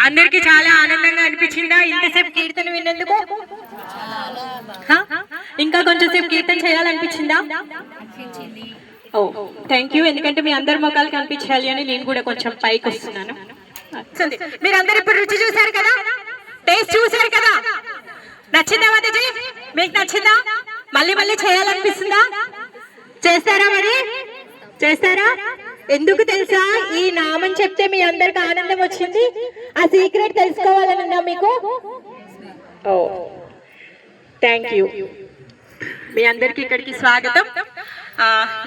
అందరికి చాలా ఆనందంగా అనిపించిందా ఇంతసేపు కీర్తన విన్నందుకు? ఇంకా కొంచెం సేపు కీర్తన చేయాలనిపించిందా? ఓ థ్యాంక్ యూ. ఎందుకంటే మీ అందరి ముఖాలు కనిపించాలి అని నేను కూడా కొంచెం పైకి వస్తున్నాను. మీరందరూ ఇప్పుడు రుచి చూసారు కదా, టేస్ట్ చూసారు కదా, నచ్చిందా మాతాజీ? మీకు నచ్చిందా? మళ్ళీ మళ్ళీ చేయాలనిపిస్తుందా? చేస్తారా? మరి చేస్తారా? ఎందుకు తెలుసా? ఈ నామం చెప్తే మీ అందరికి ఆనందం వచ్చింది. ఆ సీక్రెట్ తెలుసుకోవాలనుందా మీకు? ఓ థ్యాంక్ యూ. మీ అందరికి ఇక్కడికి స్వాగతం.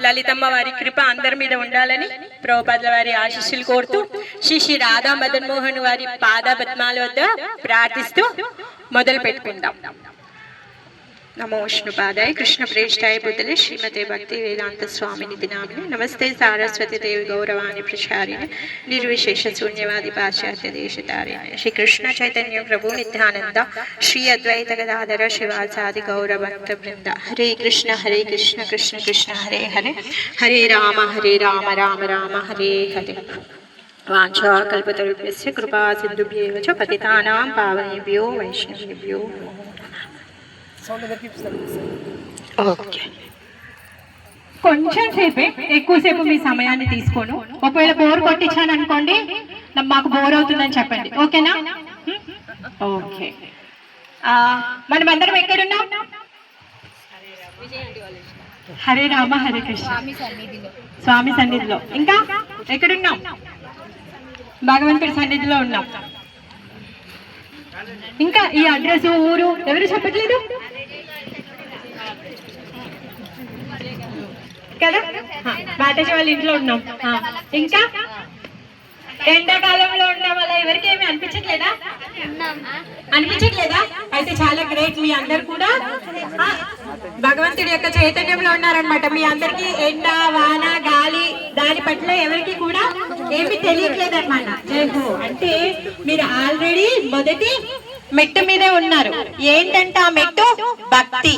లలితమ్మ వారి కృప అందరి మీద ఉండాలని ప్రభుపాదుల వారి ఆశీస్సులు కోరుతూ శ్రీ రాధా మదన్ మోహన్ వారి పాద పద్మాల వద్ద ప్రార్థిస్తూ మొదలు పెట్టుకుందాం. నమో విష్ణుపాదాయ కృష్ణ ప్రేష్టాయ బుద్ధలే శ్రీమతే భక్తి వేదాంత స్వామిని దినామిని నమస్తే సారస్వతి దేవి గౌరవాన్ని ప్రచారిణి నిర్విశేష శూన్యవాది పాశ్చాత్య దేశతారిణి శ్రీ కృష్ణ చైతన్య ప్రభు నిత్యానంద శ్రీ అద్వైత గదాధర శివాసాది గౌరవంత బృంద. హరే కృష్ణ కృష్ణ కృష్ణ హరే హరే, హరే రామ రామ రామ హరే హరే. వాంఛా కల్పతరుభ్యస్య కృపా సింధుభ్యేవ చ పతితానాం పావనేభ్యో వైష్ణవేభ్యో. ఓకే, కొంచెం సేపే, ఎక్కువసేపు మీ సమయాన్ని తీసుకోను. ఒకవేళ బోర్ కొట్టించాను అనుకోండి, మాకు బోర్ అవుతుందని చెప్పండి, ఓకేనా? ఓకే, మనమందరం ఎక్కడున్నాం? హరే రామ హరే కృష్ణ స్వామి సన్నిధిలో. ఇంకా ఎక్కడున్నాం? భగవంతుడి సన్నిధిలో ఉన్నాం. ఇంకా ఈ అడ్రస్ ఊరు ఎవరు చెప్పట్లేదు కదా? మాతాజీ వాళ్ళ ఇంట్లో ఉన్నాం. ఇంకా ఎండాకాలంలో ఉండడం వల్ల ఎవరికి ఏమి అనిపించట్లేదా? అనిపించట్లేదా? అయితే చాలా గ్రేట్. మీ అందరు కూడా భగవంతుడి యొక్క చైతన్యంలో ఉన్నారనమాట. మీ అందరికి ఎండ వాన గాలి దాని పట్ల ఎవరికి కూడా ఏమి తెలియట్లేదన్నమాట. అంటే మీరు ఆల్రెడీ మొదటి మెట్టు మీదే ఉన్నారు. ఏంటంటే ఆ మెట్టు భక్తి.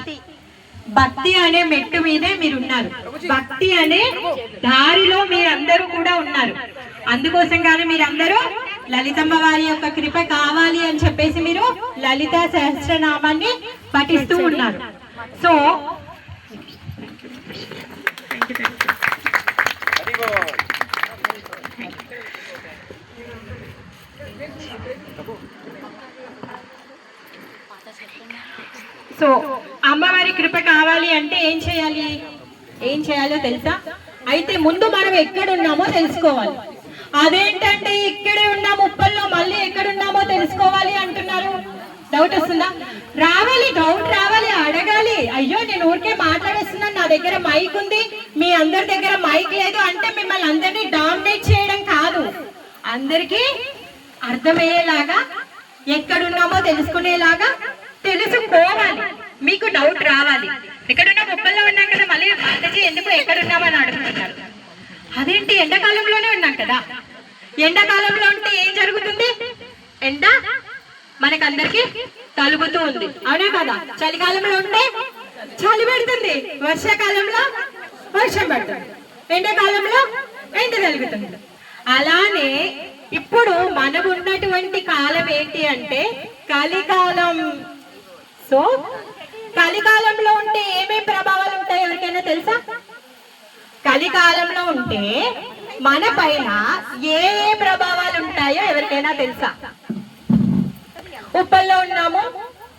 భక్తి అనే మెట్టు మీదే మీరు ఉన్నారు. భక్తి అనే దారిలో మీరందరూ కూడా ఉన్నారు. అందుకోసం కానీ మీరందరూ లలితమ్మ వారి యొక్క కృప కావాలి అని చెప్పేసి మీరు లలిత సహస్రనామాన్ని పఠిస్తూ ఉన్నారు. సో సో అమ్మవారి కృప కావాలి అంటే ఏం చేయాలి? ఏం చేయాలో తెలుసా? అయితే ముందు మనం ఎక్కడున్నామో తెలుసుకోవాలి. అదేంటంటే ఇక్కడే ఉన్నాం ఉప్పల్లో, మళ్ళీ ఎక్కడున్నామో తెలుసుకోవాలి అంటున్నారు. డౌట్ వస్తుందా? రావాలి, డౌట్ రావాలి, అడగాలి. అయ్యో నేను ఊరికే మాట్లాడేస్తున్నాను, నా దగ్గర మైక్ ఉంది, మీ అందరి దగ్గర మైక్ లేదు అంటే మిమ్మల్ని అందరినీ డామినేట్ చేయడం కాదు. అందరికీ అర్థమయ్యేలాగా, ఎక్కడున్నామో తెలుసుకునేలాగా తెలుసుకోవాలి. మీకు డౌట్ రావాలి. ఎక్కడున్నా ఉప్పల్లో ఉన్నాం కదా, మళ్ళీ మాతాజీ ఎందుకు ఎక్కడున్నామని అడుగుతున్నారు. అదేంటి, ఎండాకాలంలోనే ఉన్నాం కదా. ఎండాకాలంలో ఉంటే ఏం జరుగుతుంది? ఎండ మనకందరికి తలుగుతూ ఉంది, అవునా కదా? చలికాలంలో ఉంటే చలి పెడుతుంది, వర్షాకాలంలో వర్షం పడుతుంది, ఎండాకాలంలో ఎండ తలుగుతుంది. అలానే ఇప్పుడు మనం ఉన్నటువంటి కాలం ఏంటి అంటే కలికాలం. సో కలికాలంలో ఉంటే ఏమేమి ప్రభావాలు ఉంటాయి ఎవరికైనా తెలుసా? కలికాలంలో ఉంటే మన పైన ఏ ప్రభావాలు ఉంటాయో ఎవరికైనా తెలుసా? ఉప్పల్లో ఉన్నాము,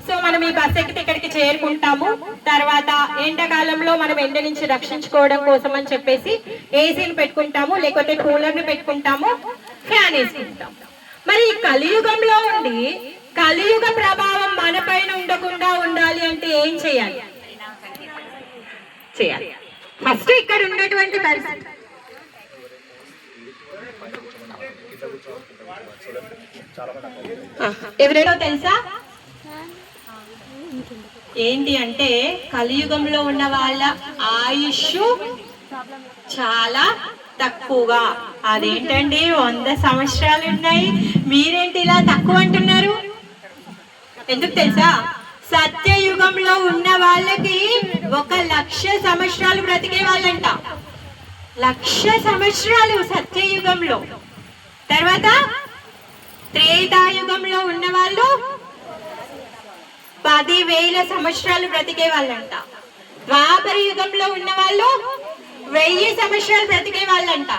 సో మనం ఈ బస్ ఎక్కితే ఇక్కడికి చేరుకుంటాము. తర్వాత ఎండాకాలంలో మనం ఎండ నుంచి రక్షించుకోవడం కోసం అని చెప్పేసి ఏసీని పెట్టుకుంటాము, లేకపోతే కూలర్ని పెట్టుకుంటాము, ఫ్యాన్ వేసుకుంటాము. మరి ఈ కలియుగంలో ఉండి కలియుగ ప్రభావం మన పైన ఉండకుండా ఉండాలి అంటే ఏం చేయాలి? ఫస్ట్ ఇక్కడ ఉన్నటువంటి పరిస్థితి ఎవరైనా తెలుసా? ఏంటి అంటే కలియుగంలో ఉన్న వాళ్ళ ఆయుష్ చాలా తక్కువగా. అదేంటండి 100 సంవత్సరాలు ఉన్నాయి, మీరేంటి ఇలా తక్కువ అంటున్నారు? ఎందుకు తెలుసా? సత్యయుగంలో ఉన్న వాళ్ళకి 1,00,000 సంవత్సరాలు బ్రతికే వాళ్ళంట. 1,00,000 సంవత్సరాలు సత్యయుగంలో. తర్వాత త్రేతాయుగంలో ఉన్న వాళ్ళు 10,000 సంవత్సరాలు బ్రతికే వాళ్ళంట. ద్వాపర యుగంలో ఉన్న వాళ్ళు 1000 సంవత్సరాలు బ్రతికే వాళ్ళంట.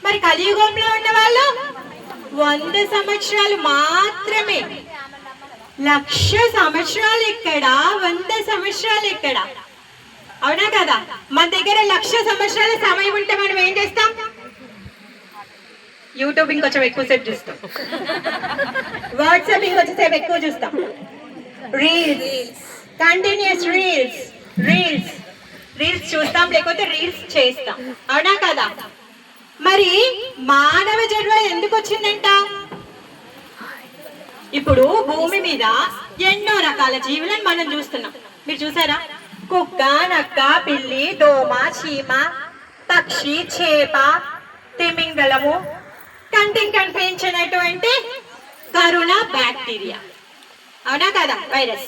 మరి కలియుగంలో ఉన్న వాళ్ళు 100 సంవత్సరాలు మాత్రమే. 1,00,000 సంవత్సరాలు ఇక్కడ, 100 సంవత్సరాలు ఇక్కడ. అవునా కదా? మన దగ్గర 1,00,000 సంవత్సరాల సమయం ఉంటే మనం ఏం చేస్తాం? యూట్యూబ్ ఇంకొంచెం ఎక్కువసేపు చూస్తాం, వాట్సాప్ ఇంకొంచెంసేపు ఎక్కువ చూస్తాం, రీల్స్, కంటిన్యూస్ రీల్స్ చూస్తాం, లేకపోతే రీల్స్ చేస్తాం. అవునా కదా? మరి మానవ జన్మ ఎందుకు వచ్చిందంట? ఇప్పుడు భూమి మీద ఎన్నో రకాల జీవులను మనం చూస్తున్నాం. మీరు చూసారా? కుక్క, నక్క, పిల్లి, దోమ, చీమ, పక్షి, చేప, తిమింగలము, కంటికి కనిపించినటువంటి కరోనా బ్యాక్టీరియా. అవునా కదా? వైరస్.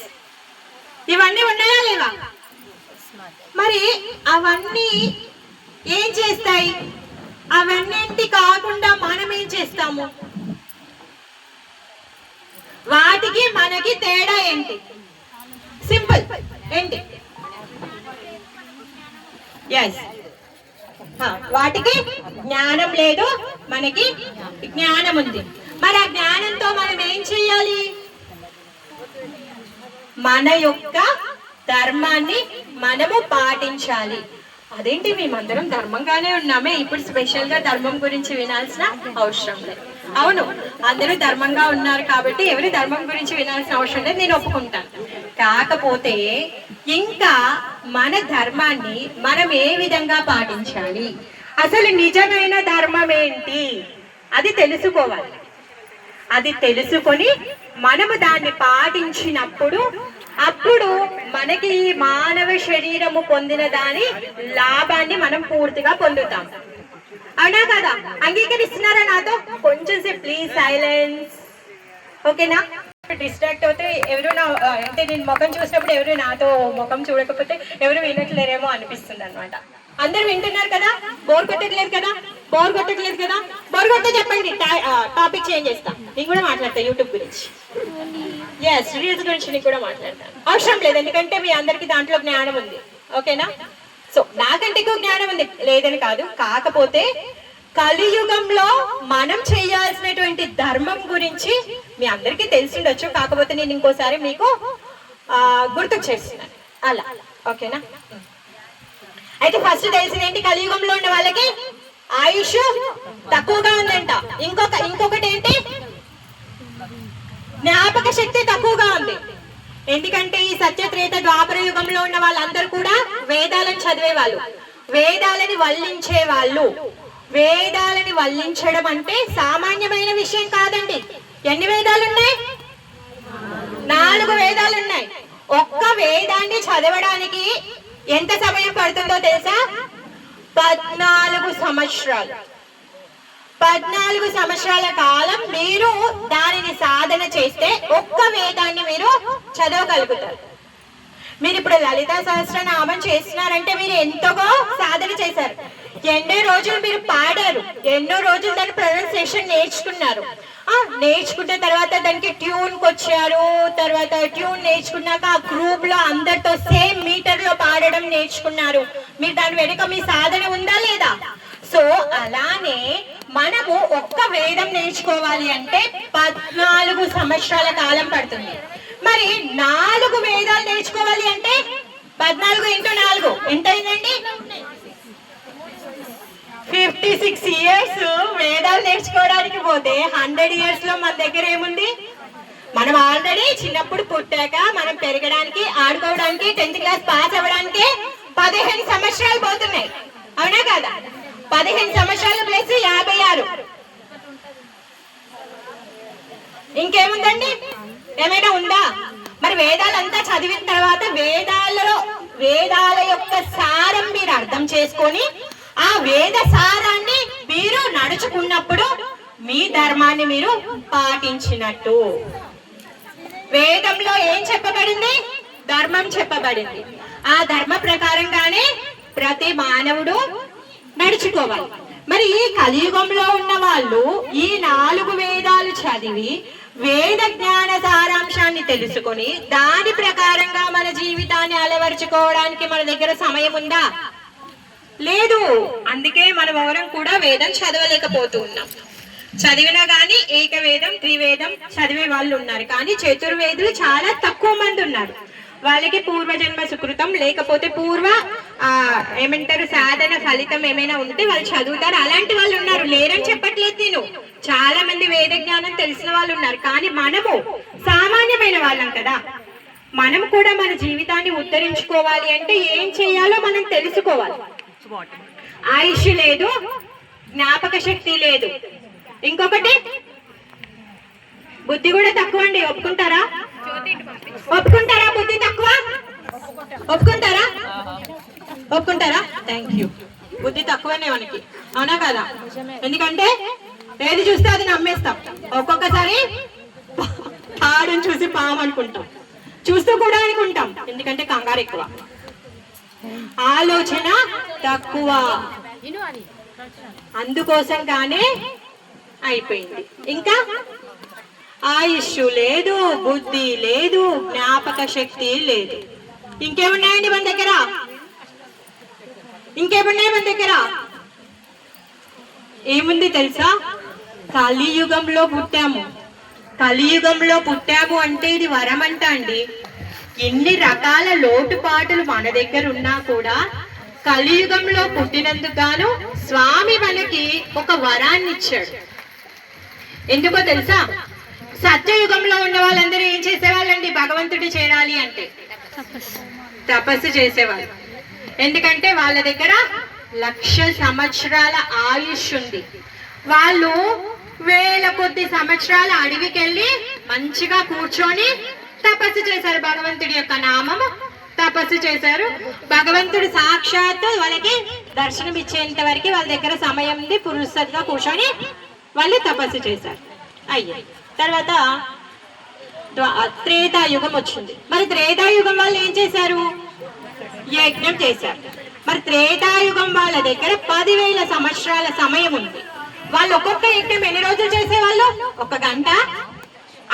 ఇవన్నీ ఉన్నాయా లేవా? మరి అవన్నీ ఏం చేస్తాయి? అవన్నీ కాకుండా మనం ఏం చేస్తాము? వాటికి మనకి తేడా ఏంటి? సింపుల్. ఏంటి? ఎస్, వాటికి జ్ఞానం లేదు, మనకి జ్ఞానం ఉంది. మరి ఆ జ్ఞానంతో మనం ఏం చేయాలి? మన యొక్క ధర్మాన్ని మనము పాటించాలి. అదేంటి, మేమందరం ధర్మంగానే ఉన్నామే, ఇప్పుడు స్పెషల్ గా ధర్మం గురించి వినాల్సిన అవసరం లేదు. అవును, అందరూ ధర్మంగా ఉన్నారు కాబట్టి ఎవరి ధర్మం గురించి వినాల్సిన అవసరం లేదు, నేను ఒప్పుకుంటాను. కాకపోతే ఇంకా మన ధర్మాన్ని మనం ఏ విధంగా పాటించాలి, అసలు నిజమైన ధర్మం ఏంటి, అది తెలుసుకోవాలి. అది తెలుసుకొని మనము దాన్ని పాటించినప్పుడు అప్పుడు మనకి ఈ మానవ శరీరము పొందిన దాని లాభాన్ని మనం పూర్తిగా పొందుతాం. అవునా కదా? అంగీకరిస్తున్నారా నాతో? కొంచెం సేపు ప్లీజ్ సైలెన్స్. ఓకేనా? డిస్ట్రాక్ట్ అవుతే ఎవరు అంటే నేను ముఖం చూసినప్పుడు ఎవరు నాతో ముఖం చూడకపోతే ఎవరు వినట్లేరేమో అనిపిస్తుంది అనమాట. అందరు వింటున్నారు కదా? బోర్ కొట్టట్లేదు కదా? బోర్ కొట్టే చెప్పండి, టాపిక్ చేంజ్ చేస్తా. నేను కూడా మాట్లాడతా యూట్యూబ్ గురించి. ఎస్, రీల్స్ గురించి నేను కూడా మాట్లాడతాను. అవసరం లేదు, ఎందుకంటే మీ అందరికి దాంట్లో జ్ఞానం ఉంది. ఓకేనా? సో నాకంటే ఎక్కువ జ్ఞానం ఉంది లేదని కాదు, కాకపోతే కలియుగంలో మనం చేయాల్సినటువంటి ధర్మం గురించి మీ అందరికీ తెలిసిండొచ్చు, కాకపోతే నేను ఇంకోసారి మీకు గుర్తు చేస్తున్నాను అలా. ఓకేనా? అయితే ఫస్ట్ తెలిసింది ఏంటి? కలియుగంలో ఉన్న వాళ్ళకి ఆయుష్ తక్కువగా ఉందంట. ఇంకొకటి ఏంటి? జ్ఞాపక శక్తి తక్కువగా ఉంది. ఎందుకంటే ఈ సత్యత్రేత ద్వాపర యుగంలో ఉన్న వాళ్ళందరూ కూడా వేదాలను చదివేవాళ్ళు, వేదాలని వల్లించే వాళ్ళు. వేదాలని వల్లించడం అంటే సామాన్యమైన విషయం కాదండి. ఎన్ని వేదాలు ఉన్నాయి? 4 వేదాలు ఉన్నాయి. ఒక్క వేదాన్ని చదవడానికి ఎంత సమయం పడుతుందో తెలుసా? 14 సంవత్సరాలు. 14 సంవత్సరాల కాలం మీరు దానిని సాధన చేస్తే ఒక్క వేదాన్ని మీరు చదవగలుగుతారు. మీరు ఇప్పుడు లలితా సహస్రనామం చేస్తున్నారంటే మీరు ఎంతగా సాధన చేశారు. ఎన్నో రోజులు మీరు పాడారు, ఎన్నో రోజులు దాని ప్రొనౌన్సియేషన్ నేర్చుకున్నారు. నేర్చుకున్న తర్వాత దానికి ట్యూన్కి వచ్చారు. తర్వాత ట్యూన్ నేర్చుకున్నాక ఆ గ్రూప్ లో అందరితో సేమ్ మీటర్ లో పాడడం నేర్చుకున్నారు. మీరు దాని వెనుక మీ సాధన ఉందా లేదా? సో అలానే మనము ఒక్క వేదం నేర్చుకోవాలి అంటే 14 సంవత్సరాల కాలం పడుతుంది. మరి 4 వేదాలు నేర్చుకోవాలి అంటే 14 × 4 ఎంత అయిందండి? 56 ఇయర్స్ వేదాలు నేర్చుకోవడానికి పోతే 100 ఇయర్స్ లో మన దగ్గర ఏముంది? మనం ఆల్రెడీ చిన్నప్పుడు పుట్టాక మనం పెరగడానికి, ఆడుకోవడానికి, 10th క్లాస్ పాస్ అవ్వడానికి 15 సంవత్సరాలు పోతున్నాయి. అవునా కదా? 15 సంవత్సరాలు ప్లస్ 56. ఇంకేముందండి? ఏమైనా ఉందా? మరి వేదాలంతా చదివిన తర్వాత వేదాల యొక్క సారం మీరు అర్థం చేసుకొని ఆ వేద సారాన్ని మీరు నడుచుకున్నప్పుడు మీ ధర్మాన్ని మీరు పాటించినట్టు. వేదంలో ఏం చెప్పబడింది? ధర్మం చెప్పబడింది. ఆ ధర్మ ప్రకారంగానే ప్రతి మానవుడు నడుచుకోవాలి. మరి ఈ కలియుగంలో ఉన్న వాళ్ళు ఈ 4 వేదాలు చదివి వేద జ్ఞాన సారాంశాన్ని తెలుసుకొని దాని ప్రకారంగా మన జీవితాన్ని అలవర్చుకోవడానికి మన దగ్గర సమయం ఉందా? లేదు. అందుకే మనం ఎవరం కూడా వేదం చదవలేకపోతూ ఉన్నాం. చదివినా గానీ ఏకవేదం త్రివేదం చదివే వాళ్ళు ఉన్నారు, కానీ చతుర్వేదులు చాలా తక్కువ మంది ఉన్నారు. వాళ్ళకి పూర్వజన్మ సుకృతం లేకపోతే ఏమంటారు సాధన ఫలితం ఏమైనా ఉంటే వాళ్ళు చదువుతారు. అలాంటి వాళ్ళు ఉన్నారు, లేరని చెప్పట్లేదు నేను. చాలా మంది వేద జ్ఞానం తెలిసిన వాళ్ళు ఉన్నారు, కానీ మనము సామాన్యమైన వాళ్ళం కదా. మనం కూడా మన జీవితాన్ని ఉద్ధరించుకోవాలి అంటే ఏం చేయాలో మనం తెలుసుకోవాలి. ఆయుష్ లేదు, జ్ఞాపక శక్తి లేదు, ఇంకొకటి బుద్ధి కూడా తక్కువ అండి. ఒప్పుకుంటారా? బుద్ధి తక్కువ ఒప్పుకుంటారా? Thank you. బుద్ధి తక్కువనే మనకి, అవునా కదా? ఎందుకంటే ఏది చూస్తే అది నమ్మేస్తాం. ఒక్కొక్కసారి ఆడుని చూసి పాము అనుకుంటాం, చూస్తూ కూడా అనుకుంటాం. ఎందుకంటే కంగారు ఎక్కువ, ఆలోచన తక్కువ. అందుకోసం గానే అయిపోయింది. ఇంకా ఆయుష్ లేదు, బుద్ధి లేదు, జ్ఞాపక శక్తి లేదు. ఇంకేమున్నాయండి మన దగ్గర? ఇంకేమున్నాయి మన దగ్గర? ఏముంది తెలుసా? కలియుగంలో పుట్టాము. కలియుగంలో పుట్టాము అంటే ఇది వరం అంట అండి. ఎన్ని రకాల లోటుపాటులు మన దగ్గర ఉన్నా కూడా కలియుగంలో పుట్టినందుకు గాను స్వామి మనకి ఒక వరాన్ని ఇచ్చాడు. ఎందుకో తెలుసా? సత్యయుగంలో ఉన్న వాళ్ళందరూ ఏం చేసేవాళ్ళండి? భగవంతుడి చేరాలి అంటే తపస్సు చేసేవాళ్ళు. ఎందుకంటే వాళ్ళ దగ్గర 1,00,000 సంవత్సరాల ఆయుష్ ఉంది. వాళ్ళు వేల కొద్ది సంవత్సరాల అడవికెళ్ళి మంచిగా కూర్చొని తపస్సు చేశారు. భగవంతుడి యొక్క నామం తపస్సు చేశారు. భగవంతుడు సాక్షాత్తు వాళ్ళకి దర్శనం ఇచ్చేంత వరకు వాళ్ళ దగ్గర సమయం ఉంది. పురుషత్గా కూర్చొని వాళ్ళు తపస్సు చేశారు. అయ్యే తర్వాత త్రేతాయుగం వచ్చింది. మరి త్రేతాయుగం వాళ్ళు ఏం చేశారు? యజ్ఞం చేశారు. మరి త్రేతాయుగం వాళ్ళ దగ్గర 10,000 సంవత్సరాల సమయం ఉంది. వాళ్ళు ఒక్కొక్క యజ్ఞం ఎన్ని రోజులు చేసేవాళ్ళు? 1 గంట,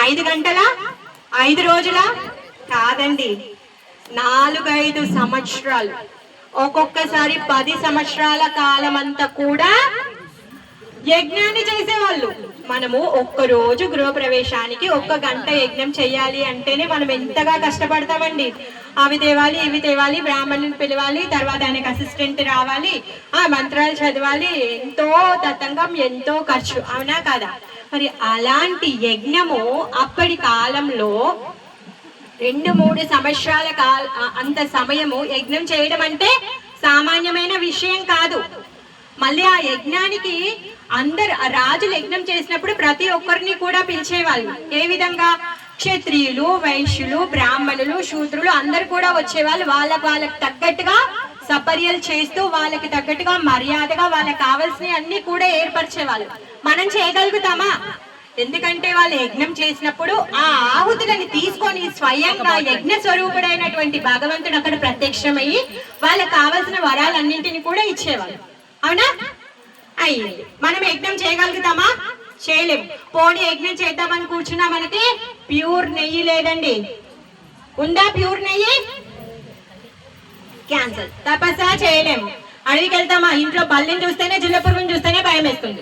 5 గంటల, 5 రోజుల? కాదండి, 4-5 సంవత్సరాలు. ఒక్కొక్కసారి 10 సంవత్సరాల కాలం అంతా కూడా యజ్ఞాన్ని చేసేవాళ్ళు. మనము ఒక్కరోజు గృహప్రవేశానికి 1 గంట యజ్ఞం చెయ్యాలి అంటేనే మనం ఎంతగా కష్టపడతామండి. అవి తేవాలి, ఇవి తేవాలి, బ్రాహ్మణుని పిలవాలి, తర్వాత ఆయనకు అసిస్టెంట్ రావాలి, ఆ మంత్రాలు చదవాలి, ఎంతో తతంగం, ఎంతో ఖర్చు, అవునా కాదా? మరి అలాంటి యజ్ఞము అప్పటి కాలంలో 2-3 సంవత్సరాల అంత సమయము యజ్ఞం చేయడం అంటే సామాన్యమైన విషయం కాదు. మళ్ళీ ఆ యజ్ఞానికి అందరు రాజులు యజ్ఞం చేసినప్పుడు ప్రతి ఒక్కరిని కూడా పిలిచేవాళ్ళు. ఏ విధంగా? క్షత్రియులు, వైశ్యులు, బ్రాహ్మణులు, శూద్రులు అందరు కూడా వచ్చేవాళ్ళు. వాళ్ళకి తగ్గట్టుగా సపర్యలు చేస్తూ వాళ్ళకి తగ్గట్టుగా మర్యాదగా వాళ్ళకి కావాల్సినవి అన్ని కూడా ఏర్పరిచేవాళ్ళు. మనం చేయగలుగుతామా? ఎందుకంటే వాళ్ళు యజ్ఞం చేసినప్పుడు ఆ ఆహుతులను తీసుకొని స్వయంగా యజ్ఞ స్వరూపుడైనటువంటి భగవంతుడు అక్కడ ప్రత్యక్షమయ్యి వాళ్ళకి కావాల్సిన వరాలన్నింటినీ కూడా ఇచ్చేవాళ్ళు. అవునా? అయ్యింది. మనం యజ్ఞం చేయగలుగుతామా? చేయలేము. పోనీ యజ్ఞం చేద్దామని కూర్చున్నా మనకి ప్యూర్ నెయ్యి లేదండి. ఉందా ప్యూర్ నెయ్యి? క్యాన్సల్. తపస్సా చేయలేము. అడవికి వెళ్తామా? ఇంట్లో బల్లిని చూస్తేనే, జిల్లపురుగుని చూస్తేనే భయం వేస్తుంది.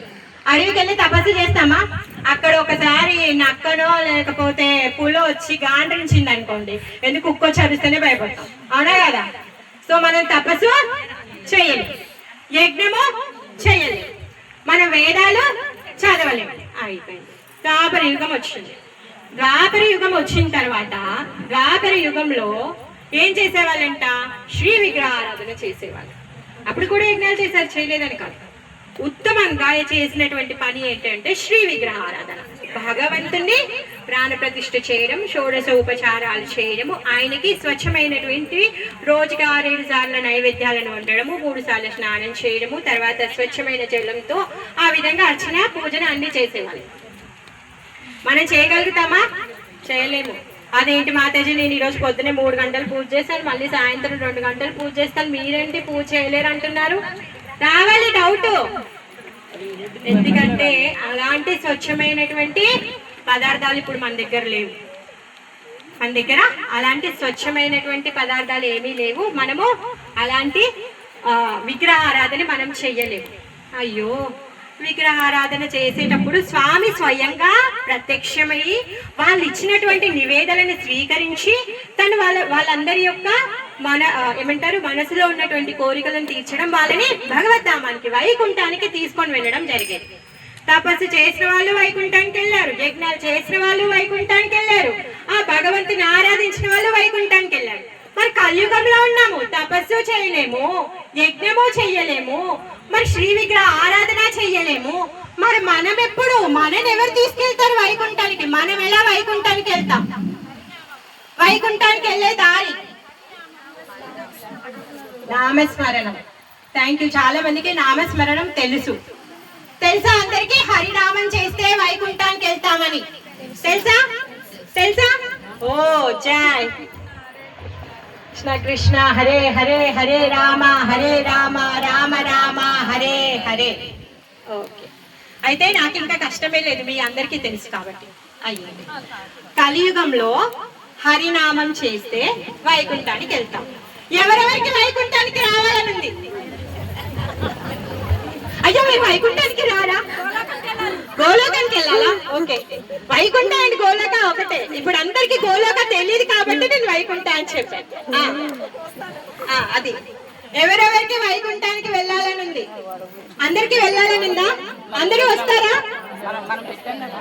అడవికి వెళ్ళి తపస్సు చేస్తామా? అక్కడ ఒకసారి నక్కనో లేకపోతే పులో వచ్చి గాండ్రించింది అనుకోండి, ఎందుకు కుక్క చరిస్తేనే భయపడతాం, అవునా కదా? సో మనం తపస్సు చేయలేము, యజ్ఞము చేయలేము, మన వేదాలు చదవలేము. అయిపోయింది. ద్వాపర యుగం వచ్చింది. ద్వాపర యుగం వచ్చిన తర్వాత ద్వాపర యుగంలో ఏం చేసేవాళ్ళంట? శ్రీ విగ్రహారాధన చేసేవాళ్ళు. అప్పుడు కూడా యజ్ఞాలు చేశారు, చేయలేదని కాదు. ఉత్తమంగా చేసినటువంటి పని ఏంటంటే శ్రీ విగ్రహారాధన. భగవంతుని ప్రాణ ప్రతిష్ఠ చేయడం, షోడశ ఉపచారాలు చేయడము, ఆయనకి స్వచ్ఛమైనటువంటి రోజుకి 6-7 సార్లు నైవేద్యాలను వండడము, 3 సార్లు స్నానం చేయడము, తర్వాత స్వచ్ఛమైన జలంతో ఆ విధంగా అర్చన పూజన అన్ని చేసేవాళ్ళు. మనం చేయగలుగుతామా? చేయలేము. అదేంటి మాతాజీ, నేను ఈరోజు పొద్దునే 3 గంటలు పూజ చేస్తాను, మళ్ళీ సాయంత్రం 2 గంటలు పూజ చేస్తాను, మీరేంటి పూజ చేయలేరు అంటున్నారు? రావాలి డౌట్. ఎందుకంటే అలాంటి స్వచ్ఛమైనటువంటి పదార్థాలు ఇప్పుడు మన దగ్గర లేవు. మన దగ్గర అలాంటి స్వచ్ఛమైనటువంటి పదార్థాలు ఏమీ లేవు. మనము అలాంటి విగ్రహారాధన మనం చెయ్యలేము. అయ్యో, విగ్రహారాధన చేసేటప్పుడు స్వామి స్వయంగా ప్రత్యక్షమయ్యి వాళ్ళు ఇచ్చినటువంటి నివేదనని స్వీకరించి తను వాళ్ళందరి యొక్క ఏమంటారు మనసులో ఉన్నటువంటి కోరికలను తీర్చడం, వాళ్ళని భగవద్ధామానికి వైకుంఠానికి తీసుకొని వెళ్ళడం జరిగేది. తపస్సు చేసిన వాళ్ళు వైకుంఠానికి వెళ్ళారు, యజ్ఞాలు చేసిన వాళ్ళు వైకుంఠానికి వెళ్ళారు, ఆ భగవంతుని ఆరాధించిన వాళ్ళు వైకుంఠానికి వెళ్ళారు. మరి కలియుగంలో ఉన్నాము, తపస్సు చేయలేము, యజ్ఞము చెయ్యలేము, మరి శ్రీ విగ్రహ ఆరాధన చెయ్యలేము. మరి మనం ఎప్పుడు మనని ఎవరు తీసుకెళ్తారు వైకుంఠానికి? మనం ఎలా వైకుంఠానికి వెళ్తాం? వైకుంఠానికి వెళ్ళే దారి నామస్మరణం. Thank you. చాలా మందికి నామస్మరణం తెలుసా? అందరికి హరినామం చేస్తే వైకుంఠానికి వెళ్తామని తెలుసా? ఓ జై కృష్ణ కృష్ణ హరే హరే హరే రామ రామ రామ హరే హరే. ఓకే, అయితే నాకు ఇంకా కష్టమే లేదు, మీ అందరికీ తెలుసు కాబట్టి. అయ్యింది. కలియుగంలో హరినామం చేస్తే వైకుంఠానికి వెళ్తాం. ఎవరెవరికి వైకుంఠానికి రావాలనుంది? అయ్యో, మీరు వైకుంఠానికి రారా? గోలోకానికి వెళ్ళాలా? ఓకే, వైకుంఠ అండ్ గోలోక ఒకటే. ఇప్పుడు అందరికి గోలోక తెలియదు కాబట్టి నేను వైకుంఠ అని చెప్పాను. అది ఎవరెవరికి వైకుంఠానికి వెళ్ళాలనుంది? అందరికి వెళ్ళాలనుందా? అందరూ వస్తారా?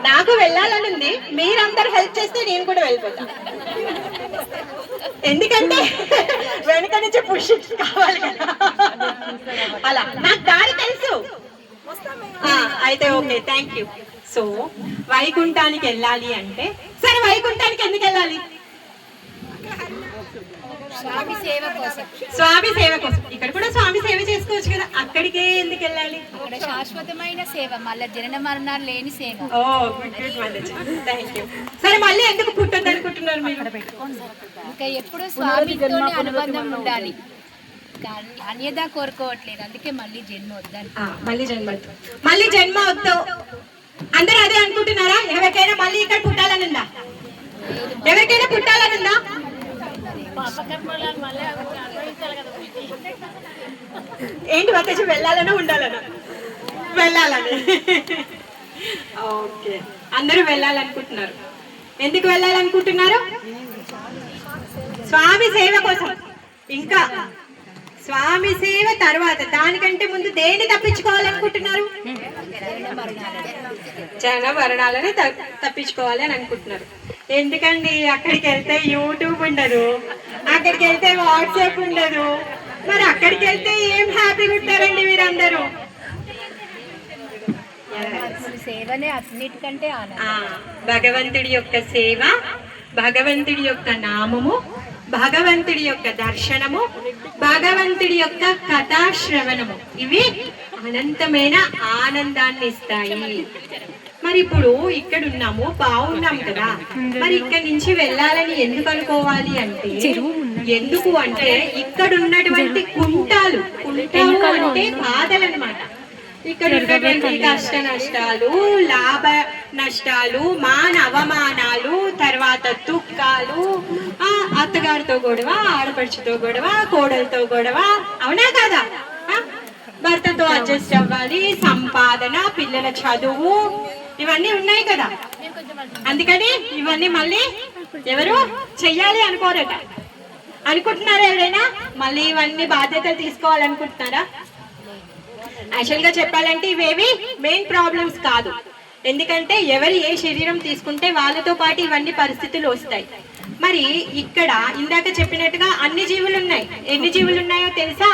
నాకు వెళ్ళాలనుంది. మీరందరూ హెల్ప్ చేస్తే నేను కూడా వెళ్ళిపోతా. ఎందుకంటే వెనుక నుంచి పుష్ కావాలి కదా. అలా నాకు దారి తెలుసు. అయితే ఓకే, థ్యాంక్ యూ. సో వైకుంఠానికి వెళ్ళాలి అంటే, సరే వైకుంఠానికి ఎందుకు వెళ్ళాలి? స్వామి సేవ కోసం. ఇక్కడ కూడా స్వామి సేవ చేసుకోవచ్చు కదా, అక్కడికే ఎందుకు వెళ్ళాలి? శాశ్వతమైన సేవ, మళ్ళీ జనన మరణాలు లేని సేవ. ఓ గుడ్ గుడ్, థ్యాంక్ యూ. సరే, మళ్ళీ ఎందుకు పుట్టద్దు అనుకుంటున్నారు మీరు? ఇంకా ఎప్పుడు స్వామితోనే అనుబంధం ఉండాలి, అన్యదా కోరుకోవట్లేదు. అందుకే మళ్ళీ జన్మ వద్దని. మళ్ళీ జన్మ వద్దు అందరూ అదే అనుకుంటున్నారా? ఎవరికైనా మళ్ళీ ఇక్కడ పుట్టాలనుందా? ఎవరికైనా పుట్టాలనుందా? ఏంటి వచ్చేసి వెళ్ళాలనో ఉండాలనో? వెళ్ళాలని. ఓకే, అందరూ వెళ్ళాలనుకుంటున్నారు. ఎందుకు వెళ్ళాలనుకుంటున్నారు? స్వామి సేవ కోసం. ఇంకా స్వామి సేవ తర్వాత, దానికంటే ముందు దేన్ని తప్పించుకోవాలనుకుంటున్నారు? జన మరణాలని తప్పించుకోవాలి అని అనుకుంటున్నారు. ఎందుకండి? అక్కడికి వెళ్తే యూట్యూబ్ ఉండదు, అక్కడికి వెళ్తే వాట్సాప్ ఉండదు, మరి అక్కడికి వెళ్తే ఏం హ్యాపీగా ఉంటారండి మీరందరూ? సేవనే అన్నిటికంటే భగవంతుడి యొక్క సేవ, భగవంతుడి యొక్క నామము, భగవంతుడి యొక్క దర్శనము, భగవంతుడి యొక్క కథాశ్రవణము, ఇవి అనంతమైన ఆనందాన్ని ఇస్తాయి. మరి ఇప్పుడు ఇక్కడ ఉన్నాము, బాగున్నాం కదా, మరి ఇక్కడి నుంచి వెళ్ళాలని ఎందుకు అనుకోవాలి అంటే, ఎందుకు అంటే ఇక్కడ ఉన్నటువంటి కుంటాలు అంటే బాధలు అన్నమాట. ఇక్కడ ఉన్నటువంటి కష్ట నష్టాలు, లాభ నష్టాలు, మాన అవమానాలు, తర్వాత దుఃఖాలు, అత్తగారితో గొడవ, ఆడపడుచుతో గొడవ, కోడలతో గొడవ, అవునా కదా? భర్తతో అడ్జస్ట్ అవ్వాలి, సంపాదన, పిల్లల చదువు, ఇవన్నీ ఉన్నాయి కదా. అందుకని ఇవన్నీ మళ్ళీ ఎవరు చెయ్యాలి అనుకోరట. అనుకుంటున్నారా ఎవరైనా? మళ్ళీ ఇవన్నీ బాధ్యతలు తీసుకోవాలనుకుంటున్నారా? యాక్చువల్గా చెప్పాలంటే ఇవేవి మెయిన్ ప్రాబ్లమ్స్ కాదు. ఎందుకంటే ఎవరు ఏ శరీరం తీసుకుంటే వాళ్ళతో పాటు ఇవన్నీ పరిస్థితులు వస్తాయి. మరి ఇక్కడ ఇందాక చెప్పినట్టుగా అన్ని జీవులు ఉన్నాయి. ఎన్ని జీవులు ఉన్నాయో తెలుసా?